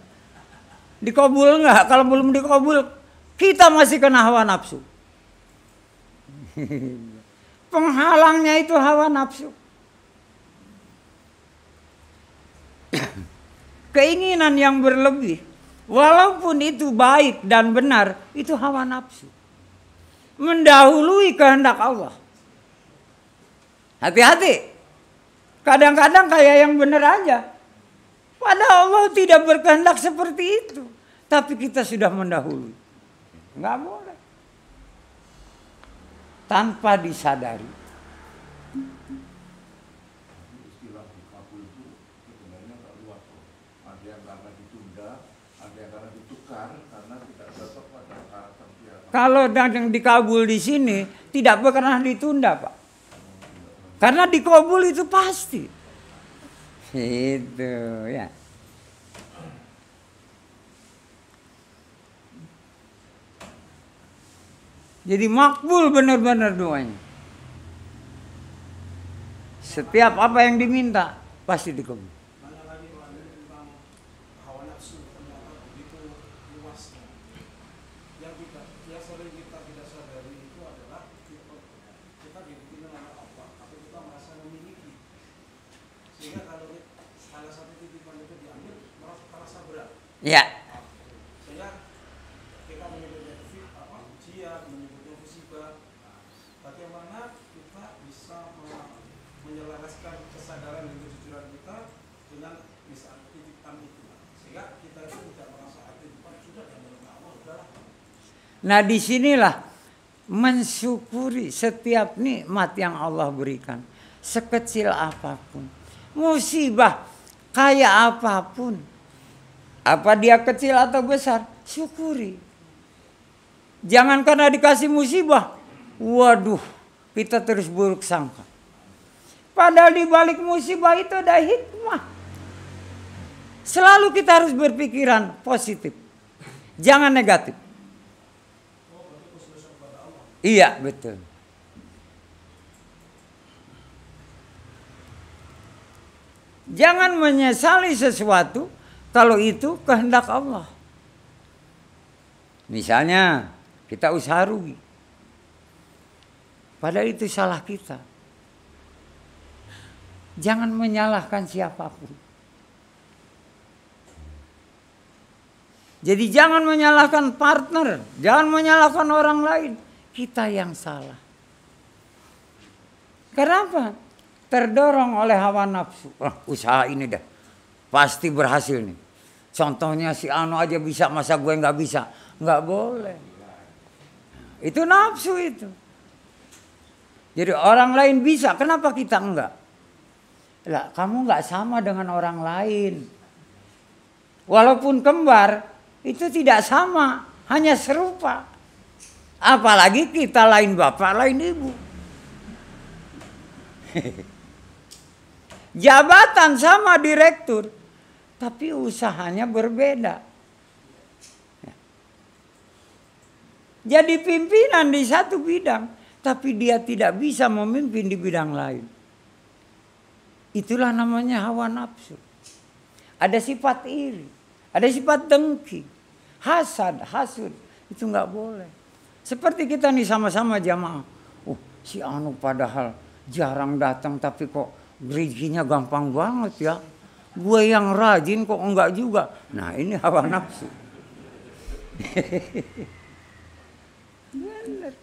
Speaker 1: Dikabul enggak? Kalau belum dikabul, kita masih kena hawa nafsu. Penghalangnya itu hawa nafsu. Keinginan yang berlebih, walaupun itu baik dan benar, itu hawa nafsu. Mendahului kehendak Allah. Hati-hati. Kadang-kadang kayak yang benar aja. Padahal Allah tidak berkehendak seperti itu. Tapi kita sudah mendahului. Enggak boleh. Tanpa disadari. Kalau yang dikabul di sini tidak pernah ditunda, Pak. Karena dikabul itu pasti. Itu ya. Jadi makbul benar-benar doanya. Setiap apa yang diminta pasti dikabul.
Speaker 4: Nanya lagi Pak tentang hawa nafsu, ternyata begitu luasnya. Yang sering kita tidak sadari itu adalah kita diberikan oleh Allah, tapi kita merasa memiliki. Sehingga kalau salah satu titipan itu diambil, merasa berat.
Speaker 1: Ya.
Speaker 4: Sehingga kita menyebutnya ujian, menyebutnya musibah. Bagaimana kita bisa menyelaraskan kesadaran dan kejujuran kita dengan bisa titipan itu, sehingga kita itu tidak merasa titipan sudah diambil oleh Allah, udahlah.
Speaker 1: Nah disinilah mensyukuri setiap nikmat yang Allah berikan. Sekecil apapun. Musibah kayak apapun. Apa dia kecil atau besar, syukuri. Jangan karena dikasih musibah, waduh, kita terus buruk sangka. Padahal di balik musibah itu ada hikmah. Selalu kita harus berpikiran positif. Jangan negatif. Iya, betul. Jangan menyesali sesuatu kalau itu kehendak Allah. Misalnya kita usaha rugi. Padahal itu salah kita. Jangan menyalahkan siapapun. Jadi jangan menyalahkan partner, jangan menyalahkan orang lain. Kita yang salah. Kenapa? Terdorong oleh hawa nafsu. Usaha ini dah pasti berhasil nih. Contohnya si Anu aja bisa, masa gue nggak bisa? Nggak boleh. Itu nafsu itu. Jadi orang lain bisa, kenapa kita enggak? Lah, kamu nggak sama dengan orang lain. Walaupun kembar, itu tidak sama, hanya serupa. Apalagi kita lain bapak, lain ibu. Jabatan sama direktur, tapi usahanya berbeda. Jadi pimpinan di satu bidang, tapi dia tidak bisa memimpin di bidang lain. Itulah namanya hawa nafsu. Ada sifat iri, ada sifat dengki, hasad, hasud. Itu nggak boleh. Seperti kita nih sama-sama jamaah. Si Anu padahal jarang datang tapi kok rezekinya gampang banget ya. Gue yang rajin kok enggak juga. Nah ini hawa nafsu. Bener.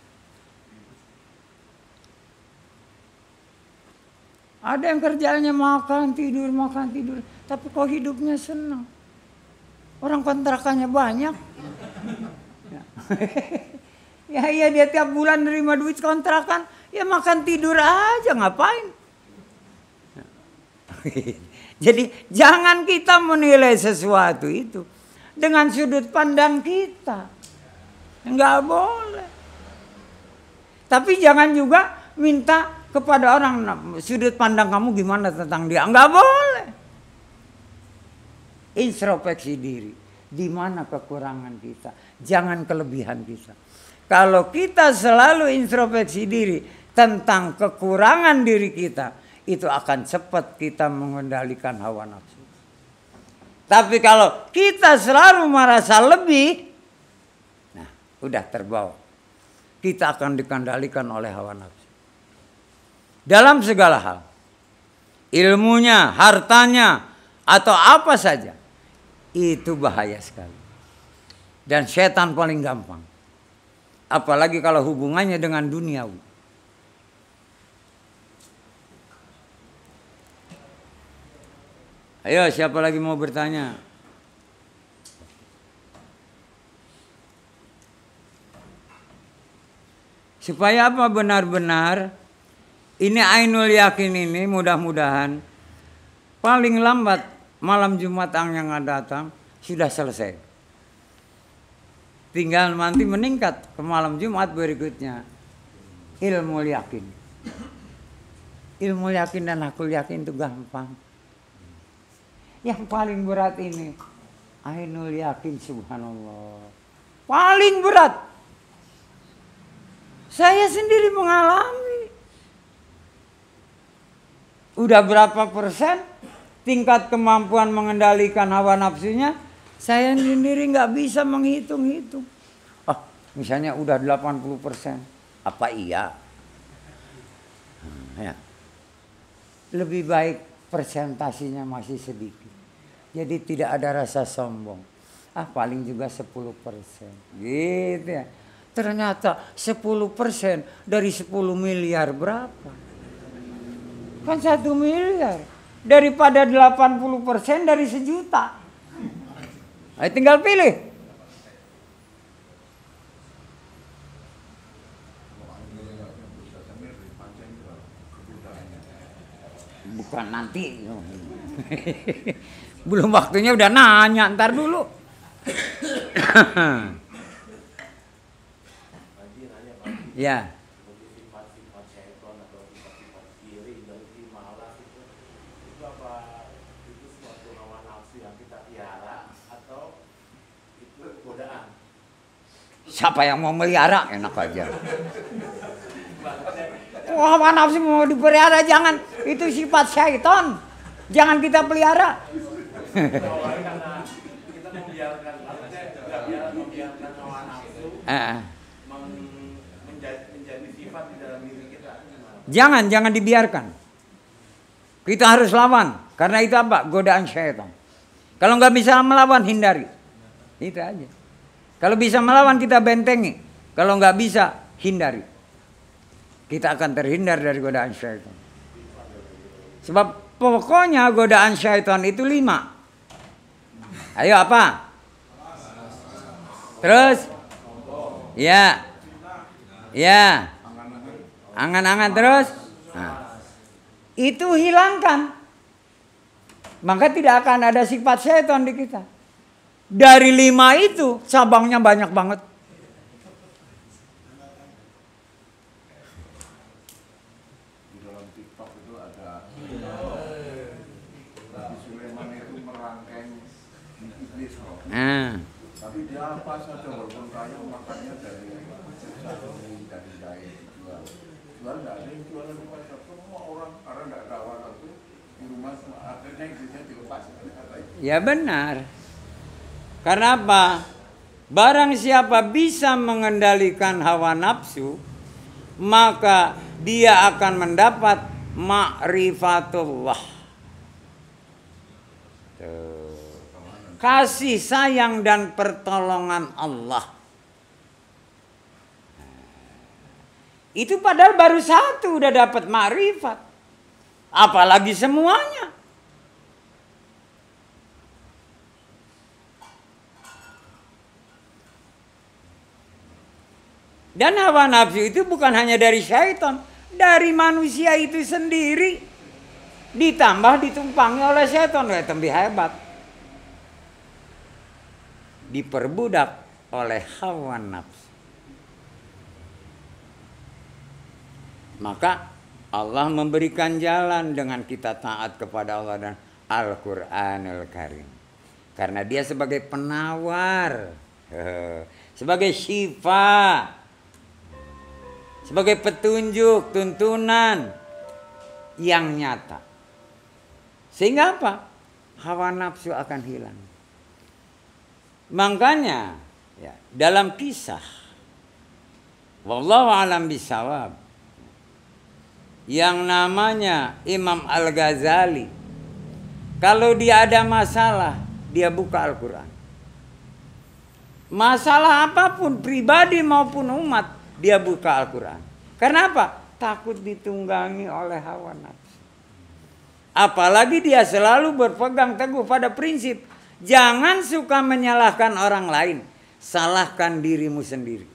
Speaker 1: Ada yang kerjanya makan tidur, tapi kok hidupnya senang. Orang kontrakannya banyak. Ya iya, dia tiap bulan nerima duit kontrakan, ya makan tidur aja, ngapain? Jadi jangan kita menilai sesuatu itu dengan sudut pandang kita. Enggak boleh. Tapi jangan juga minta kepada orang, sudut pandang kamu gimana tentang dia. Enggak boleh. Introspeksi diri. Di mana kekurangan kita. Jangan kelebihan kita. Kalau kita selalu introspeksi diri tentang kekurangan diri kita, itu akan cepat kita mengendalikan hawa nafsu. Tapi kalau kita selalu merasa lebih, nah udah terbawa. Kita akan dikendalikan oleh hawa nafsu. Dalam segala hal. Ilmunya, hartanya, atau apa saja. Itu bahaya sekali. Dan setan paling gampang. Apalagi kalau hubungannya dengan duniawi. Ayo, siapa lagi mau bertanya? Supaya apa benar-benar ini ainul yakin ini mudah-mudahan paling lambat malam Jumat yang akan datang sudah selesai. tinggal nanti meningkat ke malam Jumat berikutnya. Ilmu yakin. Ilmu yakin dan akul yakin itu gampang. Yang paling berat ini ainul yakin, subhanallah. Paling berat. Saya sendiri mengalami. Udah berapa persen tingkat kemampuan mengendalikan hawa nafsunya, saya sendiri nggak bisa menghitung-hitung. Misalnya udah 80%. Apa iya? Ya. Lebih baik persentasinya masih sedikit. Jadi tidak ada rasa sombong. Paling juga 10%. Gitu ya. Ternyata 10% dari 10 miliar berapa? Kan 1 miliar. Daripada 80% dari 1 juta. Ayo tinggal pilih. Bukan nanti. Belum waktunya udah nanya, ntar dulu. Ya.
Speaker 3: Sifat-sifat syaitan atau sifat-sifat iri, dengki, malas itu apa itu suatu hawa nafsu yang kita piara atau itu godaan?
Speaker 1: Siapa yang mau melihara? Enak aja. Hawa nafsu mau dipelihara jangan. Itu sifat syaitan. Jangan kita pelihara.
Speaker 3: Karena kita membiarkan hawa nafsu menjadi sifat di dalam diri kita.
Speaker 1: Jangan dibiarkan. Kita harus lawan. Karena itu apa? Godaan syaitan. Kalau nggak bisa melawan, hindari. Itu aja. Kalau bisa melawan, kita bentengi. Kalau nggak bisa, hindari. Kita akan terhindar dari godaan syaitan. Sebab pokoknya godaan syaitan itu 5. Ayo apa? Terus? Ya. Ya. Angan-angan terus? Nah. Itu hilangkan. Maka tidak akan ada sifat syaitan di kita. Dari 5 itu cabangnya banyak banget.
Speaker 2: Di dalam TikTok itu ada Nabi Sulaiman itu merangkai iblis kok. Tapi dia apa saja walaupun kaya makannya dari jahit jual nggak ada yang jualan di pasar. Semua orang karena nggak ada awal itu di rumah akhirnya iblisnya dilepas.
Speaker 1: Ya benar. Karena apa? Barang siapa bisa mengendalikan hawa nafsu, maka dia akan mendapat ma'rifatullah. Kasih sayang dan pertolongan Allah. Itu padahal baru 1 udah dapat ma'rifat. Apalagi semuanya. Dan hawa nafsu itu bukan hanya dari syaitan, dari manusia itu sendiri. Ditambah ditumpangi oleh syaitan, lebih hebat. Diperbudak oleh hawa nafsu. Maka Allah memberikan jalan dengan kita taat kepada Allah dan Al-Quranul Karim. Karena dia sebagai penawar, sebagai syifa, sebagai petunjuk, tuntunan yang nyata. Sehingga apa? Hawa nafsu akan hilang. Makanya ya, dalam kisah wallahu a'lam bishawab, yang namanya Imam Al-Ghazali, kalau dia ada masalah, dia buka Al-Quran. Masalah apapun, pribadi maupun umat, dia buka Al-Quran. Karena apa? Takut ditunggangi oleh hawa nafsu. Apalagi dia selalu berpegang teguh pada prinsip, jangan suka menyalahkan orang lain, salahkan dirimu sendiri.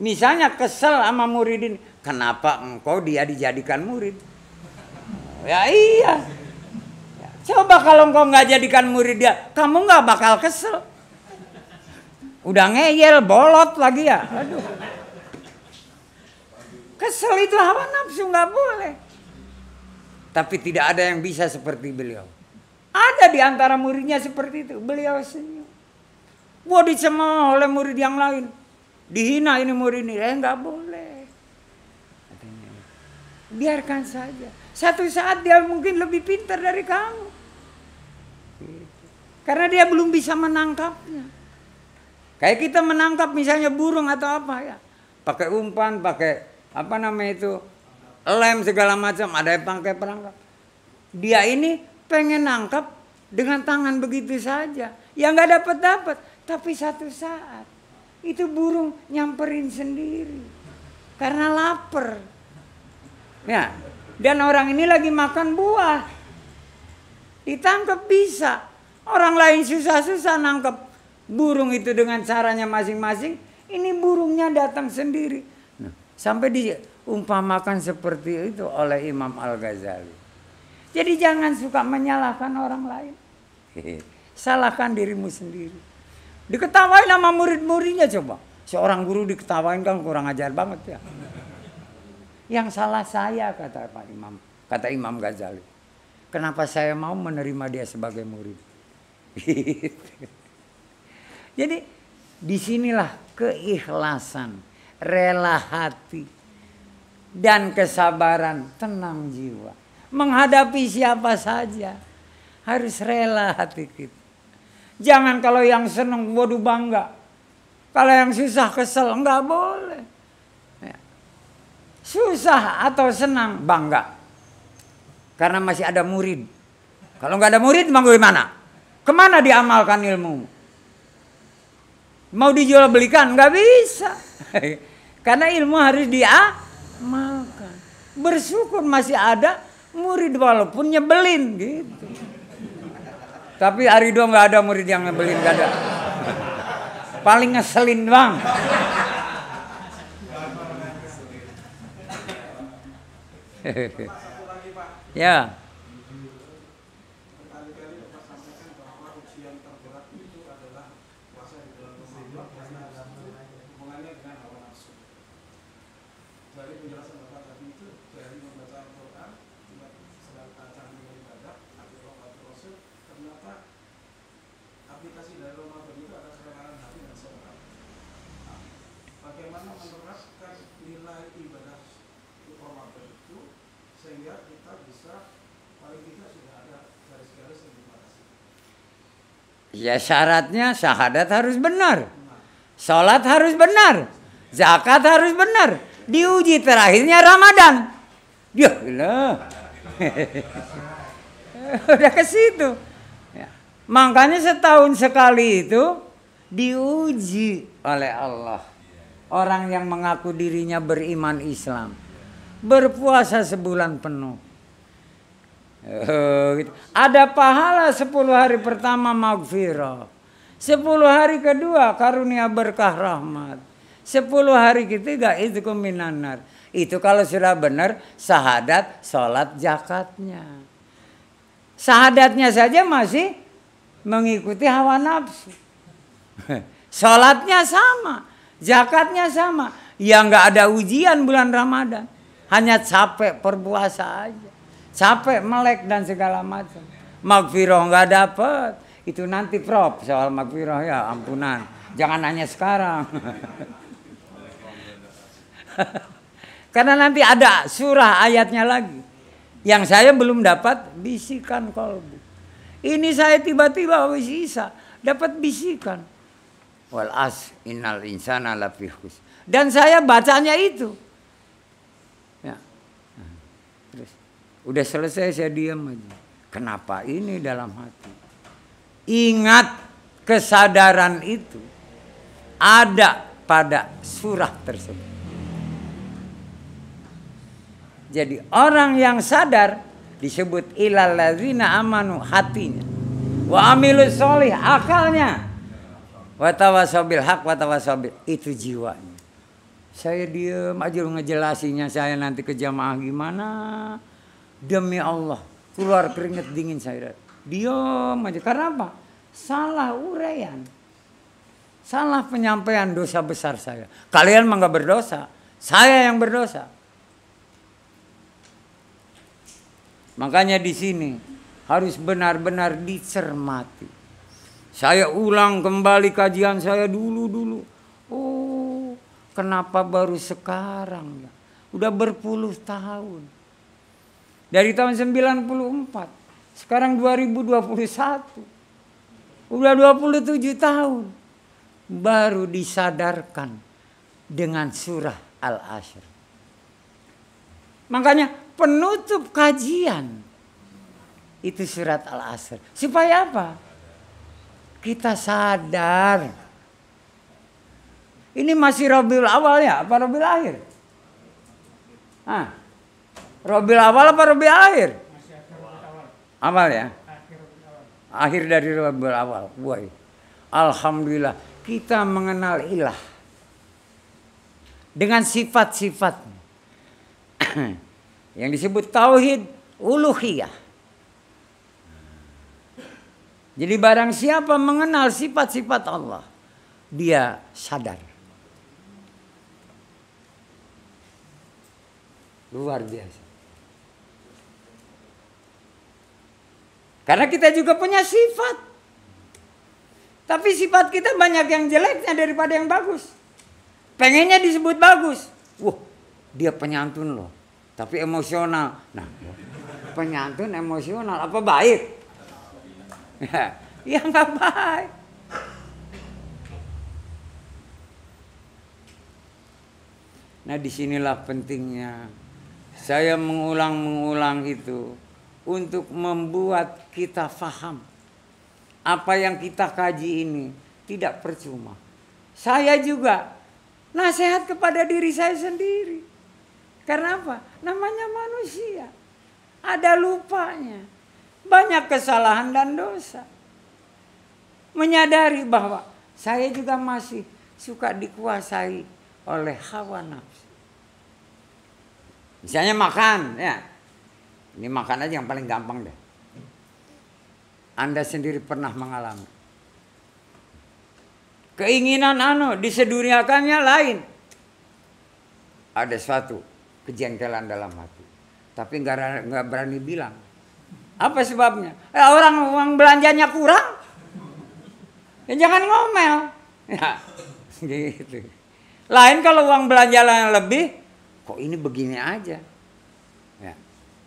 Speaker 1: Misalnya kesel sama muridin, kenapa engkau dia dijadikan murid? Ya iya. Coba kalau engkau nggak jadikan murid dia, kamu nggak bakal kesel. Udah ngeyel, bolot lagi ya. Aduh. Kesel itu hawa nafsu, nggak boleh. Tapi tidak ada yang bisa seperti beliau. Ada di antara muridnya seperti itu. Beliau senyum. Wah, dicemooh oleh murid yang lain. Dihina ini murid ini. Nggak boleh. Katanya, biarkan saja. Satu saat dia mungkin lebih pintar dari kamu. Karena dia belum bisa menangkapnya. Kayak kita menangkap misalnya burung atau apa ya. Pakai umpan, pakai apa namanya itu, lem segala macam, ada yang pakai perangkap. Dia ini pengen nangkap dengan tangan begitu saja. Ya nggak dapat. Tapi satu saat itu burung nyamperin sendiri. Karena lapar. Ya, dan orang ini lagi makan buah. Ditangkap bisa. Orang lain susah-susah nangkep burung itu dengan caranya masing-masing. Ini burungnya datang sendiri. Nah, sampai diumpamakan seperti itu oleh Imam Al-Ghazali. Jadi jangan suka menyalahkan orang lain. Salahkan dirimu sendiri. Diketawain sama murid-muridnya coba. Seorang guru diketawain kan kurang ajar banget ya. Yang salah saya kata Pak Imam, kata Imam Ghazali. Kenapa saya mau menerima dia sebagai murid? Jadi disinilah keikhlasan, rela hati, dan kesabaran, tenang jiwa. Menghadapi siapa saja harus rela hati kita. Jangan kalau yang senang waduh bangga, kalau yang susah kesel, enggak boleh. Susah atau senang bangga, karena masih ada murid. Kalau nggak ada murid mau gimana? Kemana diamalkan ilmu? Mau dijual belikan? Nggak bisa. Karena ilmu harus diamalkan. Bersyukur masih ada murid walaupun nyebelin gitu. Tapi Arido nggak ada murid yang nyebelin, nggak ada. Paling ngeselin bang. Ya.
Speaker 4: Dari penjelasan Bapak tadi itu, dari membaca Al-Quran, sedang cara beribadah, Rasul, ternyata aplikasi dari Ramadan itu ada kerendahan hati dan sholat. Nah, bagaimana menerapkan nilai ibadah Ramadan itu sehingga kita bisa paling tidak sudah ada garis-garis yang dibatasi.
Speaker 1: Ya syaratnya syahadat harus benar, sholat harus benar, zakat harus benar. Diuji terakhirnya Ramadan. Ya Allah. Udah ke situ. Ya. Makanya setahun sekali itu diuji oleh Allah. Orang yang mengaku dirinya beriman Islam. Berpuasa sebulan penuh. Ada pahala 10 hari pertama maghfirah. 10 hari kedua karunia berkah rahmat. 10 hari ketiga itu minanar. Itu kalau sudah benar syahadat, sholat, zakatnya. Syahadatnya saja masih mengikuti hawa nafsu. Sholatnya sama, zakatnya sama. Ya nggak ada ujian bulan Ramadan. Hanya capek berpuasa aja. Capek melek dan segala macam. Maghfirah nggak dapet. Itu nanti Prof soal maghfirah ya ampunan. Jangan hanya sekarang. Karena nanti ada surah ayatnya lagi. Yang saya belum dapat bisikan kolbu. Ini saya tiba-tiba bisa dapat bisikan. Wal as innal insana lafi khusr. Dan saya bacanya itu. Ya. Terus udah selesai saya diam aja. Kenapa ini dalam hati? Ingat kesadaran itu ada pada surah tersebut. Jadi orang yang sadar disebut ilal ladzina amanu hatinya. Wa amilus sholih akalnya. Wa tawasabil haq wa tawasabil itu jiwanya. Saya diam aja ngejelasinnya, saya nanti ke jamaah gimana? Demi Allah, keluar keringat dingin saya. Diam aja. Karena apa? Salah uraian. Salah penyampaian dosa besar saya. Kalian mah nggak berdosa, saya yang berdosa. Makanya di sini harus benar-benar dicermati. Saya ulang kembali kajian saya dulu. Oh, kenapa baru sekarang ya? Udah berpuluh tahun. Dari tahun 94, sekarang 2021. Udah 27 tahun. Baru disadarkan dengan surah Al-Asr. Makanya penutup kajian itu surat Al-Asr. Supaya apa? Kita sadar. Ini masih Rabiul Awal ya? Apa Rabiul Akhir? Rabiul Awal apa Rabiul Akhir? Awal ya? Akhir dari Rabiul Awal. Boy. Alhamdulillah kita mengenal ilah dengan sifat-sifatnya yang disebut tauhid uluhiyah. Jadi barang siapa mengenal sifat-sifat Allah, dia sadar. Luar biasa. Karena kita juga punya sifat. Tapi sifat kita banyak yang jeleknya daripada yang bagus. Pengennya disebut bagus. Wah, dia penyantun loh. Tapi emosional. Nah, penyantun emosional apa baik? Ya nggak baik. Nah, disinilah pentingnya saya mengulang itu untuk membuat kita faham. Apa yang kita kaji ini tidak percuma. Saya juga nasihat kepada diri saya sendiri. Karena apa? Namanya manusia. Ada lupanya. Banyak kesalahan dan dosa. Menyadari bahwa saya juga masih suka dikuasai oleh hawa nafsu. Misalnya makan, ya. Ini makan aja yang paling gampang deh. Anda sendiri pernah mengalami. Keinginan diseduriakannya lain. Ada suatu kejengkelan dalam hati. Tapi nggak berani bilang. Apa sebabnya? Orang uang belanjanya kurang. Ya jangan ngomel. Ya, gitu. Lain kalau uang belanja yang lebih, kok ini begini aja. Ya,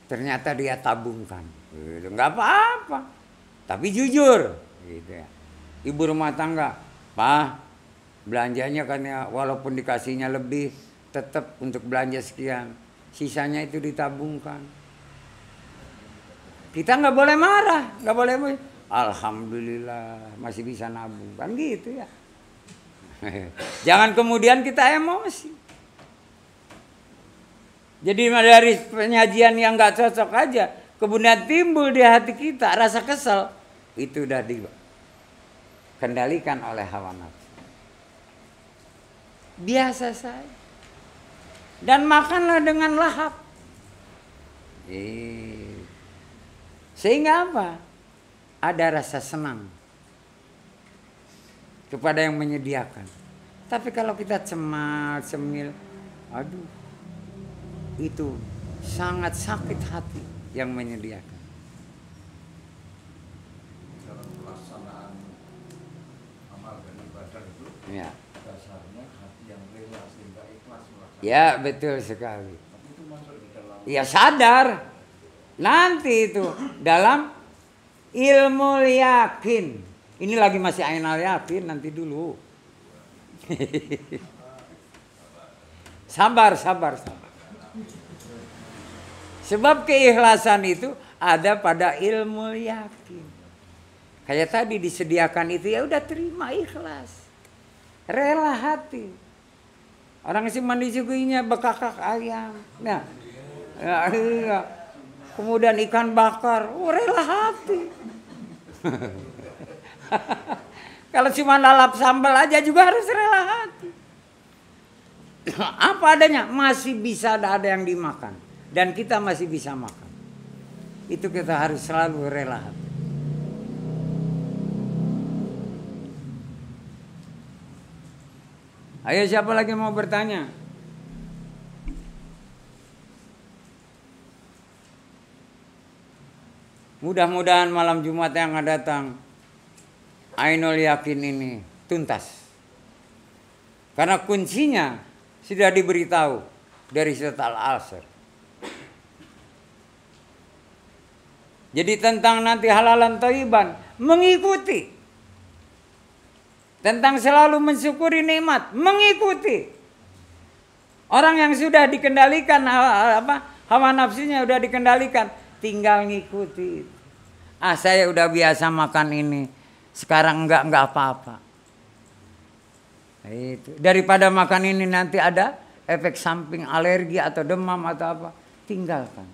Speaker 1: ternyata dia tabungkan. Gitu. Nggak apa-apa. Tapi jujur, gitu ya. Ibu rumah tangga, Pak, belanjanya kan ya walaupun dikasihnya lebih, tetap untuk belanja sekian. Sisanya itu ditabungkan. Kita nggak boleh marah, nggak boleh. Alhamdulillah masih bisa nabung, kan gitu ya. Jangan kemudian kita emosi. Jadi dari penyajian yang nggak cocok aja, kemudian timbul di hati kita rasa kesel, itu udah dikendalikan oleh hawa nafsu. Biasa saja. Dan makanlah dengan lahap. Sehingga apa? Ada rasa senang kepada yang menyediakan. Tapi kalau kita cemil, aduh, itu sangat sakit hati yang menyediakan.
Speaker 2: Dalam pelaksanaan amal dan ibadah itu,
Speaker 1: Ya.
Speaker 2: dasarnya hati yang rela sehingga ikhlas melaksanakan.
Speaker 1: Ya, betul sekali.
Speaker 2: Tapi itu masuk di dalam.
Speaker 1: Ya sadar. Nanti itu dalam ilmu yakin. Ini lagi masih ainal yakin, nanti dulu. Sabar. Sebab keikhlasan itu ada pada ilmu yakin. Kayak tadi disediakan itu, ya udah terima, ikhlas. Rela hati. Orang si mandi suguhinya bekakak ayam. Nah, ya. Kemudian ikan bakar, rela hati. Kalau cuma lalap sambal aja juga harus rela hati. Apa adanya, masih bisa ada yang dimakan. Dan kita masih bisa makan. Itu kita harus selalu rela hati. Ayo siapa lagi mau bertanya? Mudah-mudahan malam Jumat yang akan datang Ainul Yakin ini tuntas. Karena kuncinya sudah diberitahu dari surat Al-Asr. Jadi tentang nanti halalan thayyiban mengikuti. Tentang selalu mensyukuri nikmat mengikuti. Orang yang sudah dikendalikan hawa nafsunya sudah dikendalikan, tinggal ngikuti. Saya udah biasa makan ini, sekarang enggak apa-apa. Itu daripada makan ini nanti ada efek samping alergi atau demam atau apa, tinggalkan.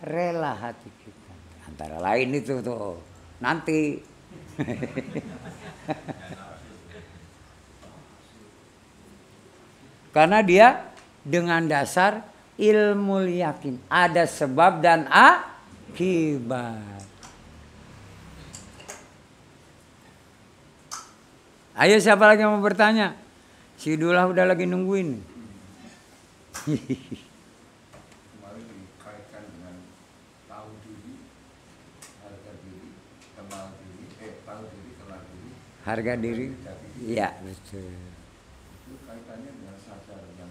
Speaker 1: Rela hati kita. Antara lain itu tuh nanti. Karena dia dengan dasar ilmu yakin, ada sebab dan akibat. Ayo siapa lagi yang mau bertanya? Si Dullah udah lagi nungguin.
Speaker 2: Kemarin dikaitkan dengan tahu diri, harga diri, kenal diri, tahu diri, kenal diri.
Speaker 1: Harga diri? Iya, betul.
Speaker 2: Itu kaitannya dengan sadar yang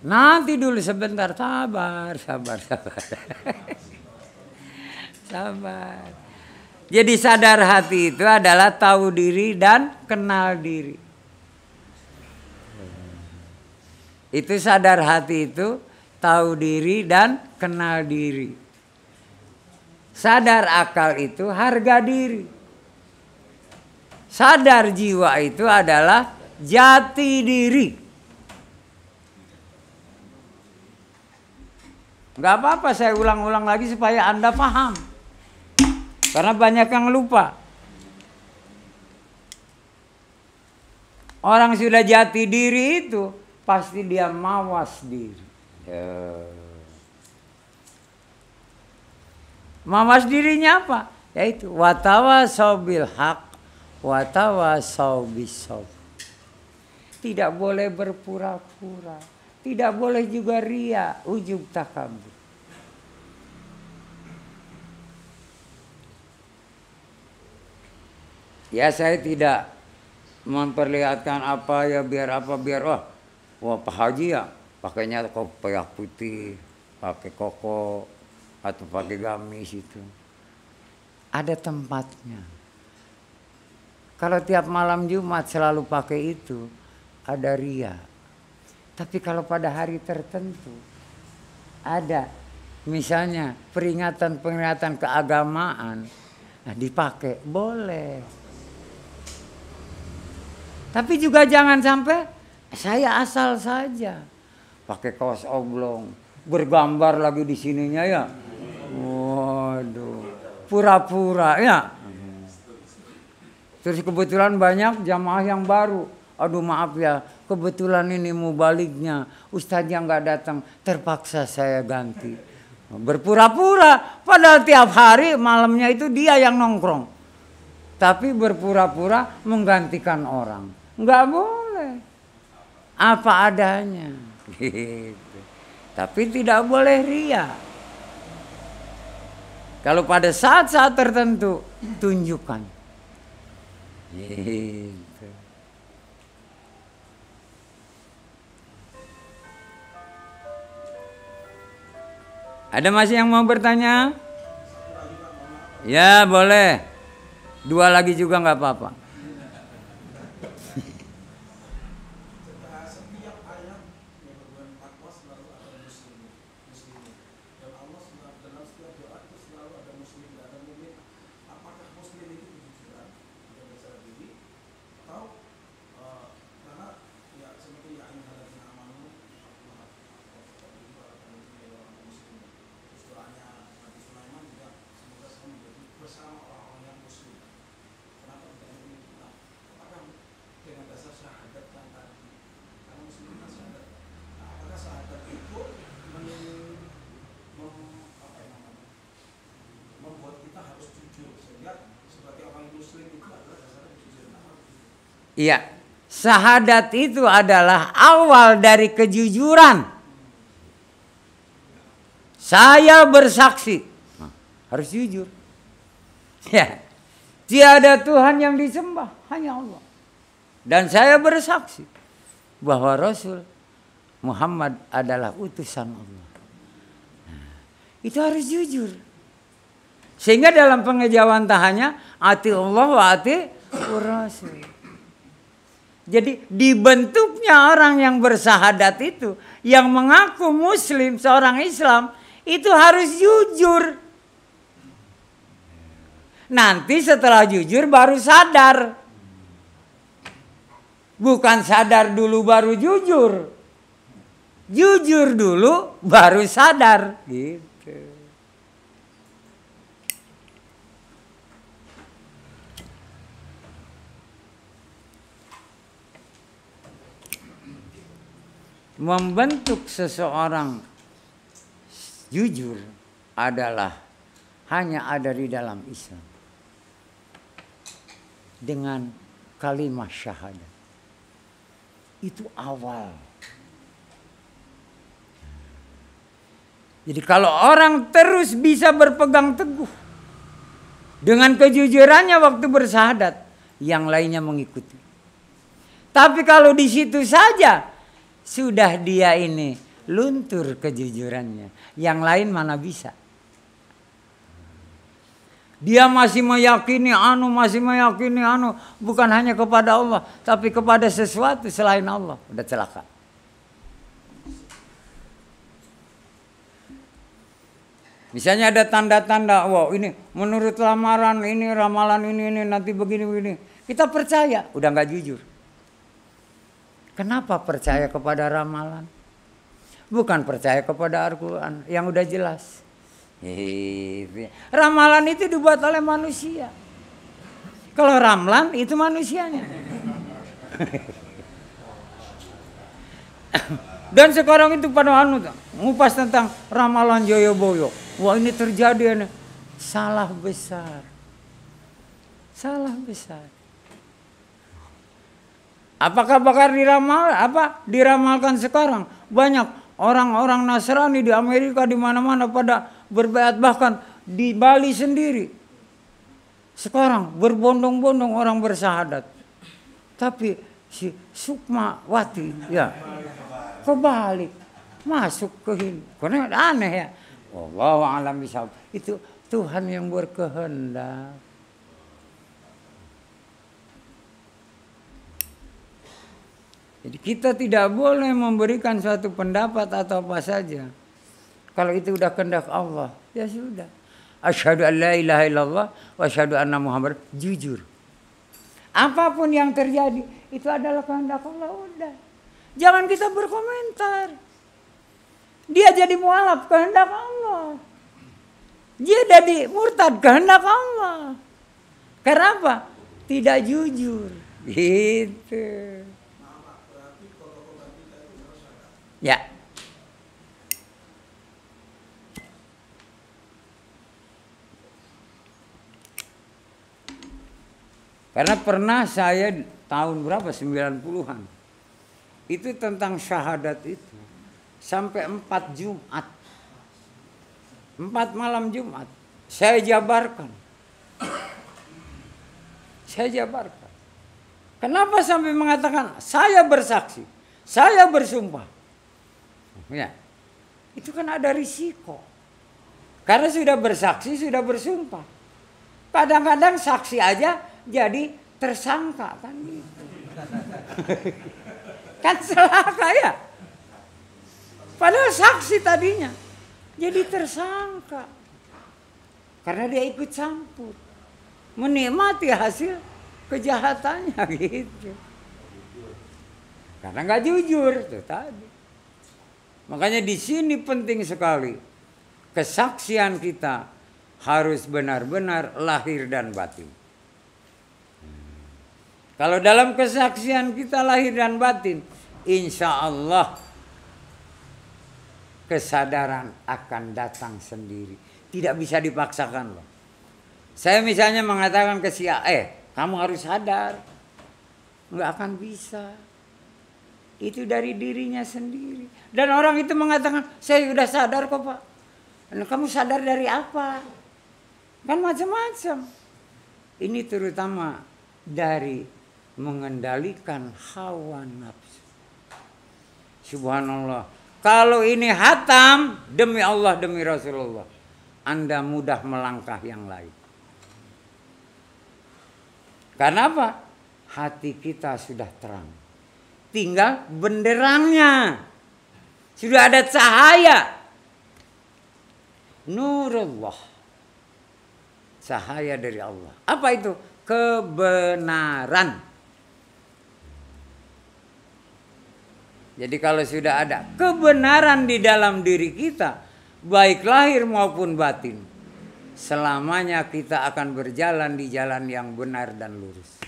Speaker 1: Nanti dulu sebentar, sabar. Sabar. Jadi sadar hati itu adalah tahu diri dan kenal diri. Itu sadar hati itu tahu diri dan kenal diri. Sadar akal itu harga diri. Sadar jiwa itu adalah jati diri. Gak apa-apa saya ulang-ulang lagi supaya Anda paham. Karena banyak yang lupa. Orang sudah jati diri itu pasti dia mawas diri. Mawas dirinya apa? Yaitu watawasau bil haq, watawasau bis sabr. Tidak boleh berpura-pura, tidak boleh juga ria, ujub takabur. Ya saya tidak memperlihatkan apa ya biar wah Pak Haji ya pakainya kopiah putih, pakai koko atau pakai gamis itu. Ada tempatnya. Kalau tiap malam Jumat selalu pakai itu ada ria. Tapi kalau pada hari tertentu ada misalnya peringatan keagamaan, nah dipakai boleh. Tapi juga jangan sampai saya asal saja pakai kaos oblong, bergambar lagi di sininya ya. Waduh, pura-pura ya. Terus kebetulan banyak jamaah yang baru. Aduh maaf ya, kebetulan ini mubaliknya, ustadznya nggak datang, terpaksa saya ganti. Berpura-pura, padahal tiap hari malamnya itu dia yang nongkrong. Tapi berpura-pura menggantikan orang. Nggak boleh. Apa adanya. Gitu. Tapi tidak boleh ria. Kalau pada saat-saat tertentu, tunjukkan. Gitu. Ada masih yang mau bertanya? Ya boleh. 2 lagi juga nggak apa-apa.
Speaker 4: Setiap ayat yang berhubungan takwa selalu ada muslim. Dan Allah dalam setiap doa itu selalu ada muslim, tidak ada mukmin. Apakah muslim itu kejujuran tidak bicara diri atau karena ya seperti yang hadatsina amanu doanya Nabi Sulaiman juga semoga saya menjadi bersama orang-orang yang muslim. Kenapa tidak ini kita? Apakah dengan dasar syahadat yang tadi? Karena muslim kan syahadat. Nah, apakah syahadat itu membuat kita harus jujur? Sehingga sebagai orang muslim itu adalah dasarnya jujur.
Speaker 1: Iya, Syahadat itu adalah awal dari kejujuran. Saya bersaksi. Nah, harus jujur. Ya. Tiada Tuhan yang disembah, hanya Allah. Dan saya bersaksi bahwa Rasul Muhammad adalah utusan Allah. Nah, itu harus jujur. Sehingga dalam pengejawantahannya ati Allah wa ati Rasul. Jadi dibentuknya orang yang bersahadat itu, yang mengaku muslim, seorang Islam, itu harus jujur. Nanti setelah jujur baru sadar. Bukan sadar dulu baru jujur. Jujur dulu baru sadar. Gitu. Membentuk seseorang jujur adalah hanya ada di dalam Islam. Dengan kalimat syahadat. Itu awal. Jadi kalau orang terus bisa berpegang teguh dengan kejujurannya waktu bersahadat, yang lainnya mengikuti. Tapi kalau di situ saja sudah dia ini luntur kejujurannya, yang lain mana bisa? Dia masih meyakini bukan hanya kepada Allah, tapi kepada sesuatu selain Allah. Udah celaka. Misalnya ada tanda-tanda, wow ini menurut lamaran ini, ramalan ini nanti begini. Kita percaya, udah nggak jujur. Kenapa percaya kepada ramalan? Bukan percaya kepada Al-Quran yang udah jelas. Ramalan itu dibuat oleh manusia. Kalau ramlan itu manusianya. Dan sekarang itu pada ngupas tentang ramalan Joyoboyo. Wah ini terjadi, salah besar. Salah besar. Apakah bakal diramalkan sekarang? Banyak orang-orang Nasrani di Amerika di mana-mana pada berbaiat, bahkan di Bali sendiri. Sekarang berbondong-bondong orang bersahadat. Tapi si Sukmawati ya kebalik masuk ke Hindu. Karena aneh ya. Wallahu a'lam bishawab. Itu Tuhan yang berkehendak. Jadi kita tidak boleh memberikan suatu pendapat atau apa saja. Kalau itu udah kehendak Allah, ya sudah. Asyhadu an la ilaha illallah wa asyhadu anna Muhammad, jujur. Apapun yang terjadi itu adalah kehendak Allah, udah. Jangan kita berkomentar. Dia jadi mualaf, kehendak Allah. Dia jadi murtad, kehendak Allah. Kenapa? Tidak jujur. Gitu. Ya. Karena pernah saya tahun berapa 90-an. Itu tentang syahadat itu. Sampai 4 Jumat. 4 malam Jumat. Saya jabarkan. Kenapa sampai mengatakan saya bersaksi, saya bersumpah? Ya, itu kan ada risiko. Karena sudah bersaksi, sudah bersumpah. Kadang-kadang saksi aja jadi tersangka kan gitu. Kan celaka ya. Padahal saksi tadinya jadi tersangka. Karena dia ikut campur. Menikmati hasil kejahatannya gitu. Karena nggak jujur itu tadi. Makanya di sini penting sekali kesaksian kita harus benar-benar lahir dan batin. Kalau dalam kesaksian kita lahir dan batin, insya Allah kesadaran akan datang sendiri. Tidak bisa dipaksakan loh. Saya misalnya mengatakan ke si A, kamu harus sadar. nggak akan bisa. Itu dari dirinya sendiri. Dan orang itu mengatakan, saya sudah sadar kok Pak. Nah, kamu sadar dari apa? Kan macam-macam. Ini terutama dari mengendalikan hawa nafsu. Subhanallah. Kalau ini hatam, demi Allah, demi Rasulullah, Anda mudah melangkah yang lain. Karena apa? Hati kita sudah terang. Tinggal benderangnya. Sudah ada cahaya. Nurullah. Cahaya dari Allah. Apa itu? Kebenaran. Jadi kalau sudah ada kebenaran di dalam diri kita, baik lahir maupun batin, selamanya kita akan berjalan di jalan yang benar dan lurus.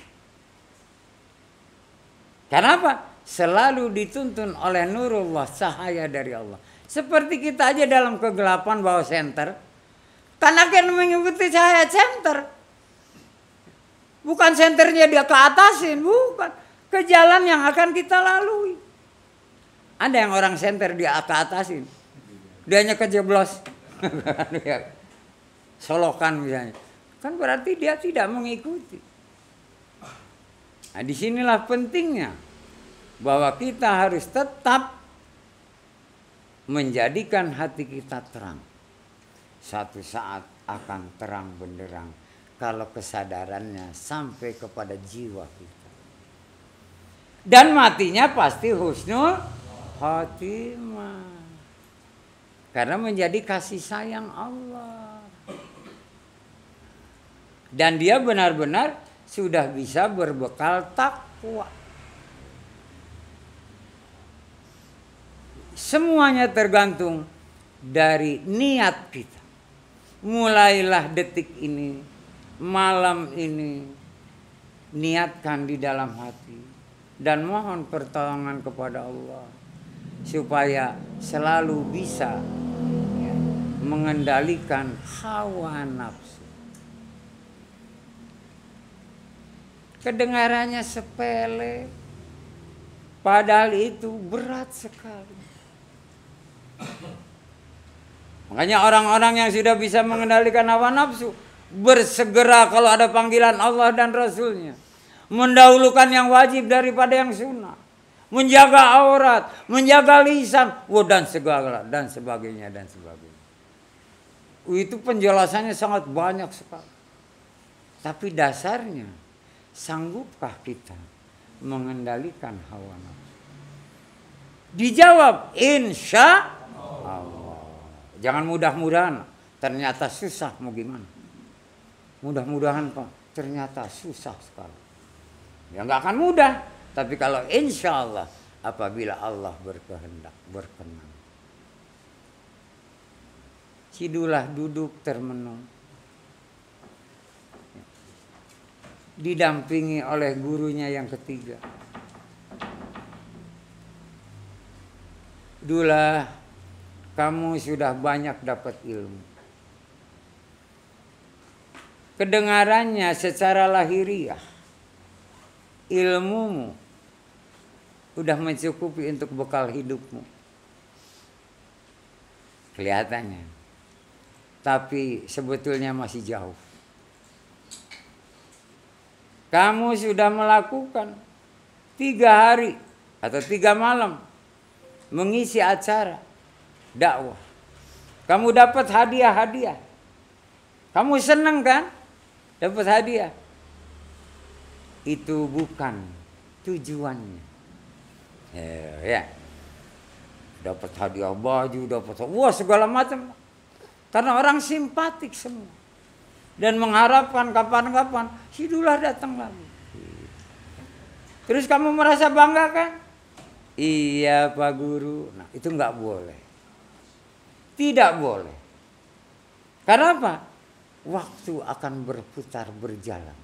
Speaker 1: Kenapa? Selalu dituntun oleh nurullah, cahaya dari Allah. Seperti kita aja dalam kegelapan bawa senter, kan akan mengikuti cahaya senter. Bukan senternya dia ke atasin, bukan. Ke jalan yang akan kita lalui. Ada yang orang senter dia ke atasin, dianya kejeblos. Solokan misalnya. Kan berarti dia tidak mengikuti. Nah, disinilah pentingnya bahwa kita harus tetap menjadikan hati kita terang. Satu saat akan terang benderang kalau kesadarannya sampai kepada jiwa kita. Dan matinya pasti husnul khotimah. Karena menjadi kasih sayang Allah. Dan dia benar-benar sudah bisa berbekal takwa. Semuanya tergantung dari niat kita. Mulailah detik ini, malam ini, niatkan di dalam hati. Dan mohon pertolongan kepada Allah. Supaya selalu bisa mengendalikan hawa nafsu. Kedengarannya sepele, padahal itu berat sekali. Makanya orang-orang yang sudah bisa mengendalikan hawa nafsu bersegera kalau ada panggilan Allah dan Rasulnya. Mendahulukan yang wajib daripada yang sunnah. Menjaga aurat, menjaga lisan, dan segala dan sebagainya dan sebagainya. Itu penjelasannya sangat banyak sekali. Tapi dasarnya, sanggupkah kita mengendalikan hawa nafsu? Dijawab, insya Allah. Jangan mudah-mudahan, ternyata susah mau gimana. Mudah-mudahan Pak, ternyata susah sekali. Ya nggak akan mudah. Tapi kalau insya Allah, apabila Allah berkehendak, berkenan. Cidulah duduk termenung. Didampingi oleh gurunya yang ketiga. Dulah, kamu sudah banyak dapat ilmu. Kedengarannya secara lahiriah, ilmumu udah mencukupi untuk bekal hidupmu. Kelihatannya. Tapi sebetulnya masih jauh. Kamu sudah melakukan 3 hari atau 3 malam mengisi acara dakwah. Kamu dapat hadiah-hadiah. Kamu senang kan? Dapat hadiah. Itu bukan tujuannya. Ya. Dapat hadiah baju, dapat segala macam. Karena orang simpatik semua. Dan mengharapkan kapan-kapan Hidulah datang lagi. Terus kamu merasa bangga kan? Iya Pak Guru. Nah itu nggak boleh. Tidak boleh. Karena apa? Waktu akan berputar berjalan.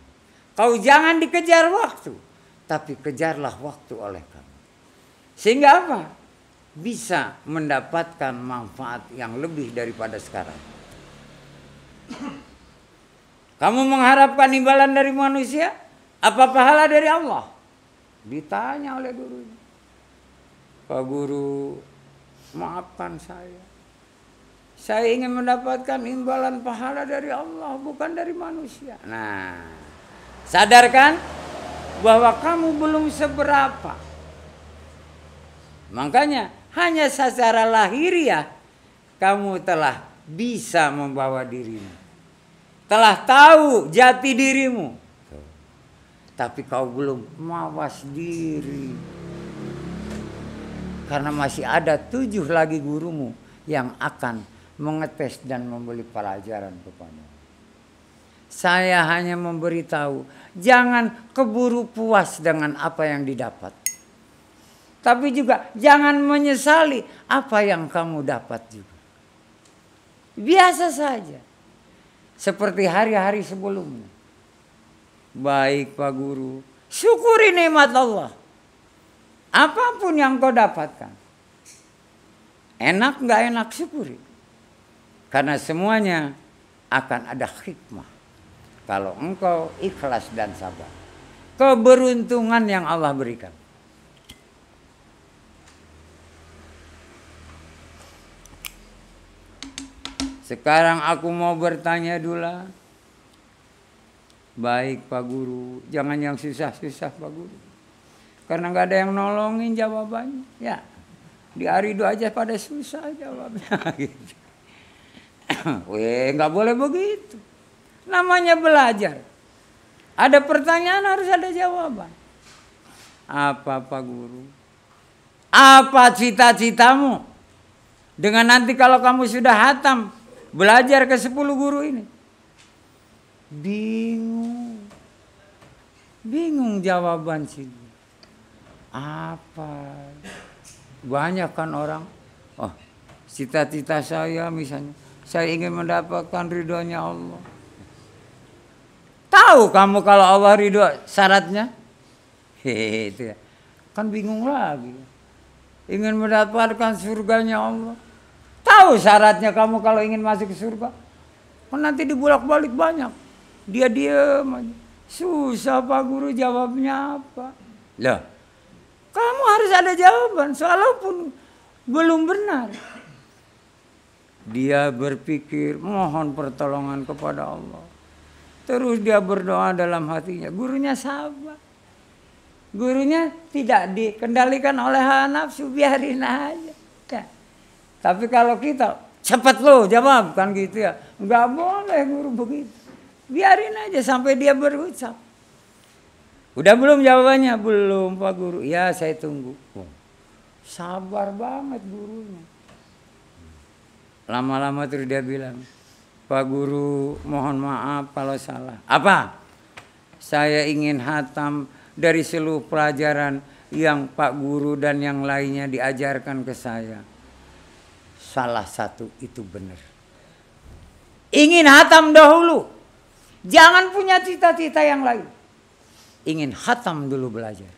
Speaker 1: Kau jangan dikejar waktu. Tapi kejarlah waktu oleh kamu. Sehingga apa? Bisa mendapatkan manfaat yang lebih daripada sekarang. Kamu mengharapkan imbalan dari manusia? Apa pahala dari Allah? Ditanya oleh gurunya, Pak Guru, maafkan saya. Saya ingin mendapatkan imbalan pahala dari Allah, bukan dari manusia. Nah, sadarkan bahwa kamu belum seberapa. Makanya hanya secara lahiriah kamu telah bisa membawa dirimu. Telah tahu jati dirimu. Tapi kau belum mawas diri. Karena masih ada 7 lagi gurumu yang akan mengetes dan memberi pelajaran kepada. Saya hanya memberitahu, jangan keburu puas dengan apa yang didapat. Tapi juga jangan menyesali apa yang kamu dapat juga. Biasa saja. Seperti hari-hari sebelumnya. Baik Pak Guru, syukuri nikmat Allah. Apapun yang kau dapatkan. Enak nggak enak syukuri. Karena semuanya akan ada hikmah. Kalau engkau ikhlas dan sabar. Keberuntungan yang Allah berikan. Sekarang aku mau bertanya dulu. Baik Pak Guru, jangan yang susah-susah Pak Guru. Karena nggak ada yang nolongin jawabannya. Ya, di Arido aja pada susah jawabnya. Gitu. Nggak boleh begitu. Namanya belajar. Ada pertanyaan harus ada jawaban. Apa Pak Guru? Apa cita-citamu? Dengan nanti kalau kamu sudah hatam belajar ke 10 guru ini. Bingung. Bingung jawaban sini. Apa? Banyak kan orang. Oh, cita-cita saya misalnya. Saya ingin mendapatkan ridhonya Allah. Tahu kamu kalau Allah ridho syaratnya? Itu ya. Kan bingung lagi. Ingin mendapatkan surganya Allah. Tahu syaratnya kamu kalau ingin masuk ke surga? Kan nanti dibolak-balik banyak. Dia diam aja. Susah Pak Guru jawabnya apa? Loh, kamu harus ada jawaban. Walaupun belum benar. Dia berpikir mohon pertolongan kepada Allah. Terus dia berdoa dalam hatinya. Gurunya sabar. Gurunya tidak dikendalikan oleh hawa nafsu. Biarin aja. Ya. Tapi kalau kita cepat lo jawab kan gitu ya. Nggak boleh guru begitu. Biarin aja sampai dia berucap. Udah belum jawabannya? Belum Pak Guru. Ya saya tunggu. Sabar banget gurunya. Lama-lama terus dia bilang, Pak Guru mohon maaf kalau salah. Apa? Saya ingin hatam dari seluruh pelajaran yang Pak Guru dan yang lainnya diajarkan ke saya. Salah satu itu benar. Ingin hatam dahulu. Jangan punya cita-cita yang lain. Ingin hatam dulu belajar.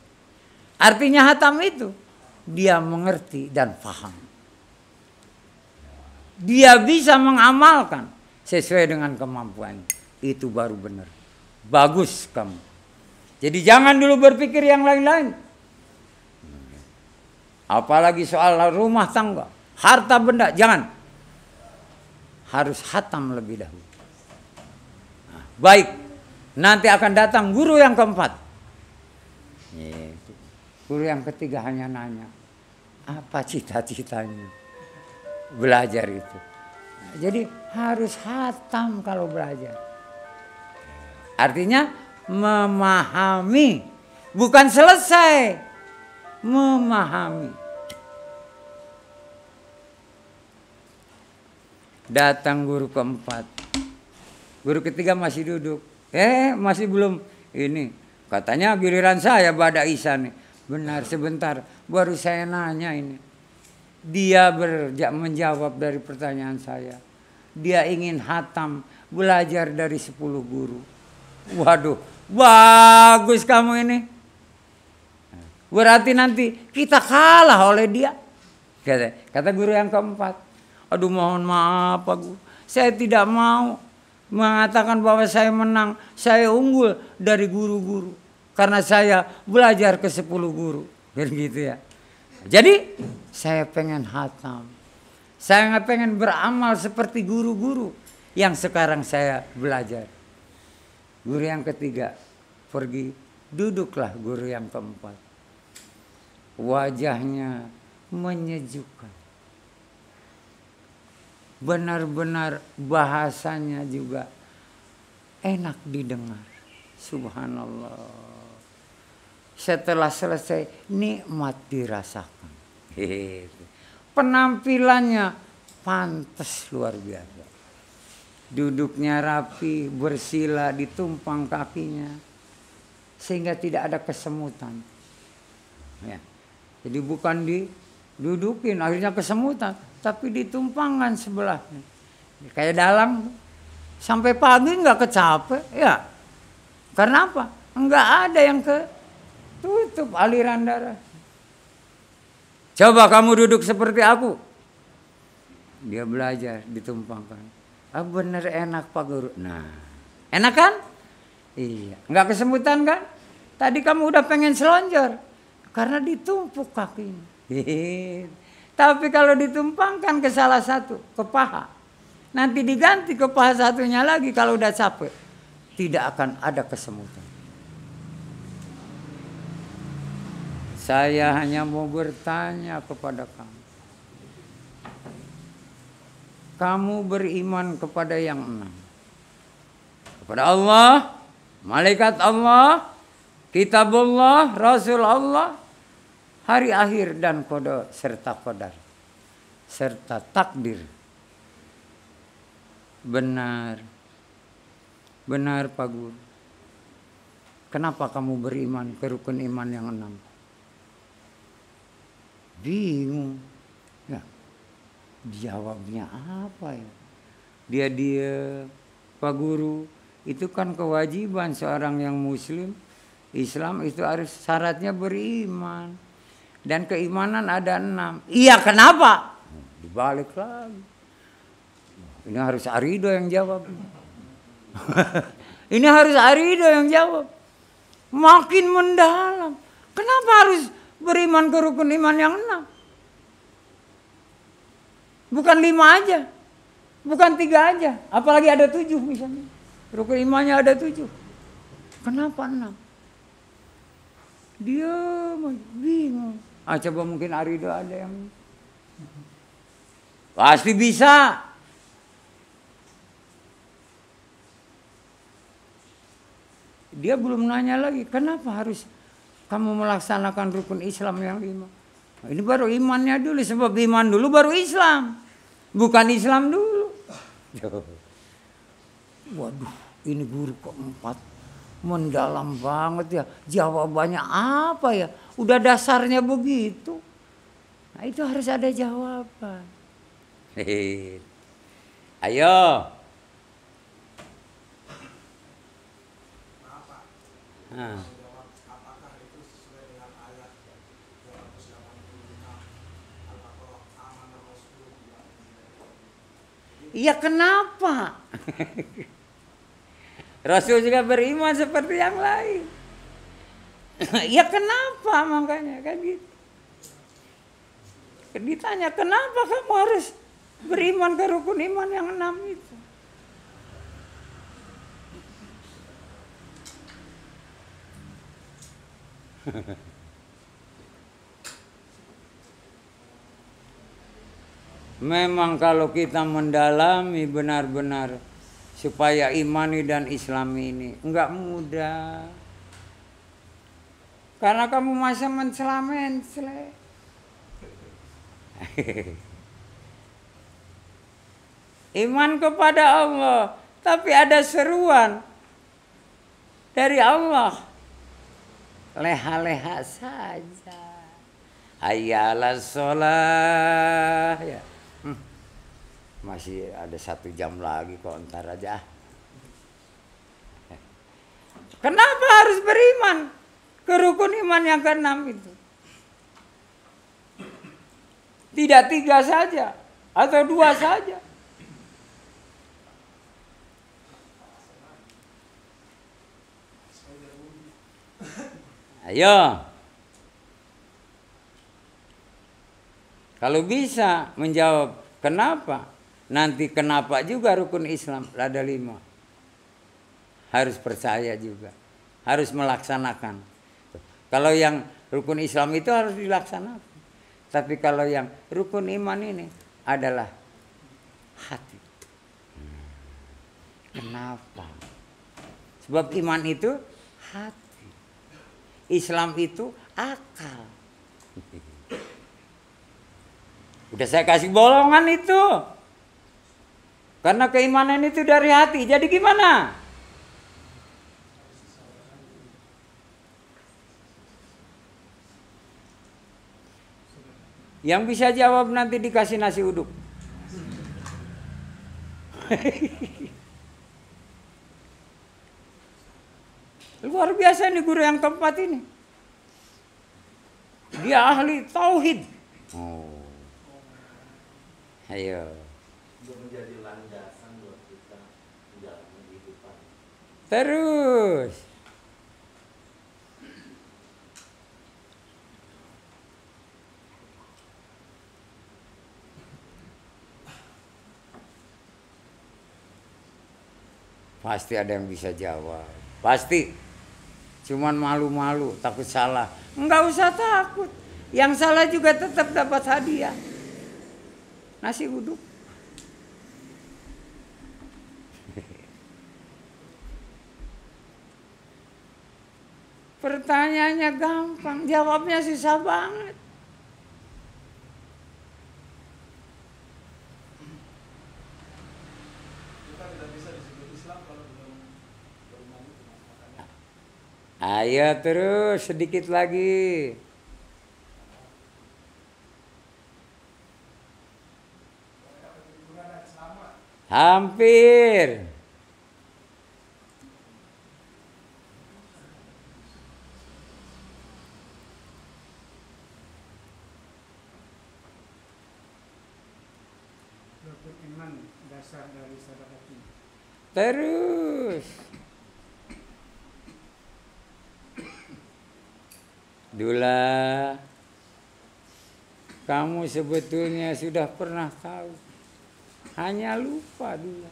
Speaker 1: Artinya hatam itu dia mengerti dan paham. Dia bisa mengamalkan sesuai dengan kemampuan. Itu baru benar. Bagus kamu. Jadi jangan dulu berpikir yang lain-lain. Apalagi soal rumah tangga, harta benda, jangan. Harus hatam lebih dahulu. Nah, baik, nanti akan datang guru yang keempat. Guru yang ketiga hanya nanya, apa cita-citanya? Belajar itu. Jadi harus hatam kalau belajar. Artinya memahami, bukan selesai, memahami. Datang guru keempat. Guru ketiga masih duduk. Masih belum ini. Katanya giliran saya Bada Isa nih. Benar sebentar, baru saya nanya ini. Dia menjawab dari pertanyaan saya. Dia ingin hatam, belajar dari 10 guru. Waduh, bagus kamu ini. Berarti nanti kita kalah oleh dia. Kata guru yang keempat. Aduh mohon maaf Pak Guru. Saya tidak mau mengatakan bahwa saya menang. Saya unggul dari guru-guru. karena saya belajar ke 10 guru. Gitu ya. Jadi saya pengen hatam. Saya nggak pengen beramal seperti guru-guru yang sekarang saya belajar. Guru yang ketiga pergi, duduklah guru yang keempat. Wajahnya menyejukkan. Benar-benar bahasanya juga enak didengar. Subhanallah. Setelah selesai nikmat dirasakan. Penampilannya pantas luar biasa. Duduknya rapi, bersila, ditumpang kakinya. Sehingga tidak ada kesemutan. Ya. Jadi bukan didudukin, akhirnya kesemutan. Tapi ditumpangkan sebelahnya. Kayak dalang. Sampai pagi nggak kecapek. Ya. Karena apa? Nggak ada yang ketutup aliran darah. Coba kamu duduk seperti aku. Dia belajar, ditumpangkan. Ah bener enak Pak Guru. Nah, enak kan? Iya. Nggak kesemutan kan? Tadi kamu udah pengen selonjor. Karena ditumpuk kakinya. Tapi kalau ditumpangkan ke salah satu, ke paha. Nanti diganti ke paha satunya lagi kalau udah capek. Tidak akan ada kesemutan. Saya hanya mau bertanya kepada kamu. Kamu beriman kepada yang 6. Kepada Allah, malaikat Allah, kitabullah, Rasul Allah, hari akhir dan qada serta qadar. Serta takdir. Benar. Benar Pak Guru. Kenapa kamu beriman ke rukun iman yang 6? Bingung. Ya. Jawabnya apa ya? Dia Pak Guru, itu kan kewajiban seorang yang muslim. Islam itu harus syaratnya beriman. Dan keimanan ada 6. Iya kenapa? Dibalik lagi. Ini harus Arido yang jawab. Ini harus Arido yang jawab. Makin mendalam. Kenapa harus beriman ke rukun iman yang 6? Bukan 5 aja. Bukan 3 aja. Apalagi ada 7 misalnya. Rukun imannya ada 7. Kenapa 6? Dia bingung. Ah, coba mungkin Arido ada yang pasti bisa. Dia belum nanya lagi, kenapa harus kamu melaksanakan rukun Islam yang 5? Nah, ini baru imannya dulu, sebab iman dulu baru Islam. Bukan Islam dulu. Waduh, ini guru keempat. Mendalam banget ya. Jawabannya apa ya? Udah dasarnya begitu. Nah itu harus ada jawaban. Ayo. Nah.
Speaker 4: Apakah itu sesuai dengan ayat 285 Al-Baqarah amanah Rasul?
Speaker 1: Iya kenapa? Rasul juga beriman seperti yang lain. Ya kenapa makanya kan gitu. Ditanya kenapa kamu harus beriman ke rukun iman yang 6 itu? Memang kalau kita mendalami benar-benar supaya imani dan islami ini enggak mudah. Karena kamu masa mencela-mencela. Iman kepada Allah, tapi ada seruan dari Allah. Leha-leha saja. Hayyalah sholah ya. Masih ada 1 jam lagi kok, ntar aja. Kenapa harus beriman ke rukun iman yang ke-6 itu? Tidak 3 saja atau 2 saja. Ayo. Kalau bisa menjawab kenapa, nanti kenapa juga rukun Islam ada 5. Harus percaya juga, harus melaksanakan. Kalau yang rukun Islam itu harus dilaksanakan. Tapi kalau yang rukun iman ini adalah hati. Kenapa? Sebab iman itu hati. Islam itu akal. Udah saya kasih bolongan itu. Karena keimanan itu dari hati. Jadi gimana? Yang bisa jawab nanti dikasih nasi uduk. Luar biasa ini guru yang keempat ini. Dia ahli tauhid. Oh. Ayo.
Speaker 3: Untuk menjadi landasan buat kita menjalani kehidupan.
Speaker 1: Terus. Pasti ada yang bisa jawab. Pasti. Cuman malu-malu, takut salah. Enggak usah takut. Yang salah juga tetap dapat hadiah. Nasi uduk. Pertanyaannya gampang, jawabnya susah banget.
Speaker 4: Kita tidak bisa disebut Islam kalau belum beriman itu, Mas. Makanya
Speaker 1: Ayo terus sedikit lagi. Hampir.
Speaker 5: Rukun iman dasar dari sadar hati.
Speaker 1: Terus. Dula, kamu sebetulnya sudah pernah tahu. Hanya lupa dulu.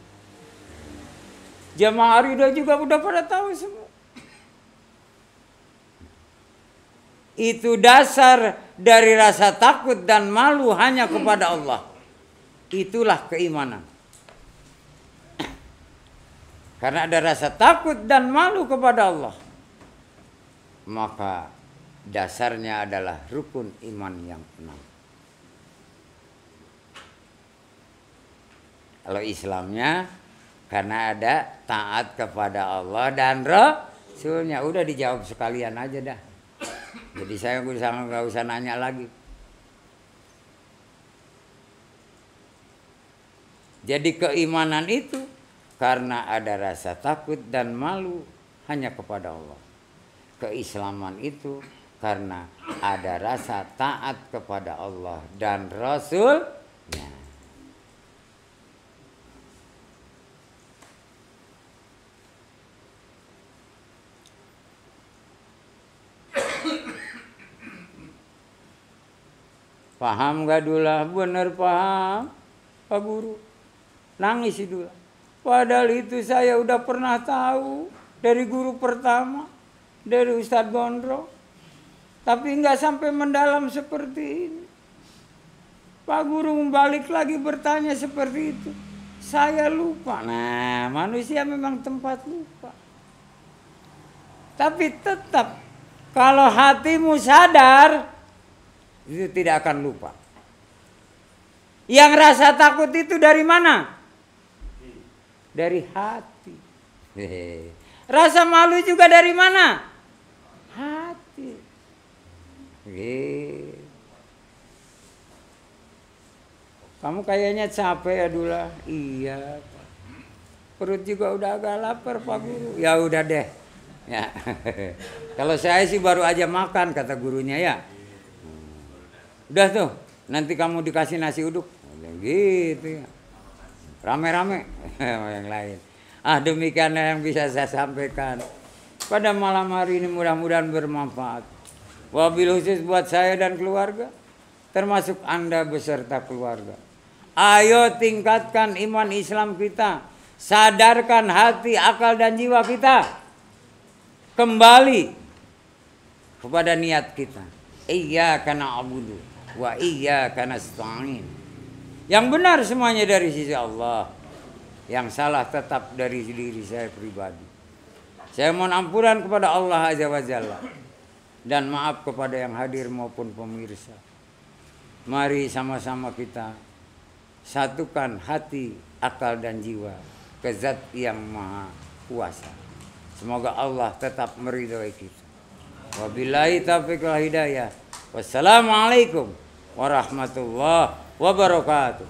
Speaker 1: Jamaah Ridho juga udah pada tahu semua. Itu dasar dari rasa takut dan malu hanya kepada Allah. Itulah keimanan. Karena ada rasa takut dan malu kepada Allah, maka dasarnya adalah rukun iman yang 6. Kalau Islamnya karena ada taat kepada Allah dan Rasulnya. Udah dijawab sekalian aja dah. Jadi saya nggak usah nanya lagi. Jadi keimanan itu karena ada rasa takut dan malu hanya kepada Allah. Keislaman itu karena ada rasa taat kepada Allah dan Rasulnya. Paham gak Dula? Bener paham Pak Guru. Nangis si Dula. Padahal itu saya udah pernah tahu dari guru pertama, dari Ustadz Gondrong. Tapi nggak sampai mendalam seperti ini. Pak Guru balik lagi bertanya seperti itu. Saya lupa. Nah, manusia memang tempat lupa. Tapi tetap kalau hatimu sadar, itu tidak akan lupa. Yang rasa takut itu dari mana? Dari hati. Rasa malu juga dari mana? Hati. Kamu kayaknya capek ya Dula? Iya. Perut juga udah agak lapar Pak Guru. Ya udah deh. Ya. Kalau saya sih baru aja makan kata gurunya ya. Udah tuh, nanti kamu dikasih nasi uduk. Gitu ya. Rame-rame sama yang lain. Demikian yang bisa saya sampaikan. pada malam hari ini mudah-mudahan bermanfaat. Wabil khusus buat saya dan keluarga, termasuk Anda beserta keluarga. Ayo tingkatkan iman Islam kita, sadarkan hati, akal dan jiwa kita kembali kepada niat kita. Iyyaka na'budu wa iyyaka nasta'in. Yang benar semuanya dari sisi Allah, yang salah tetap dari diri saya pribadi. Saya mohon ampunan kepada Allah Azza wa Jalla dan maaf kepada yang hadir maupun pemirsa. Mari sama-sama kita satukan hati, akal dan jiwa ke Zat yang Maha Kuasa. Semoga Allah tetap meridhai kita. Wabillahi taufiq wal hidayah. Wassalamualaikum warahmatullahi wabarakatuh.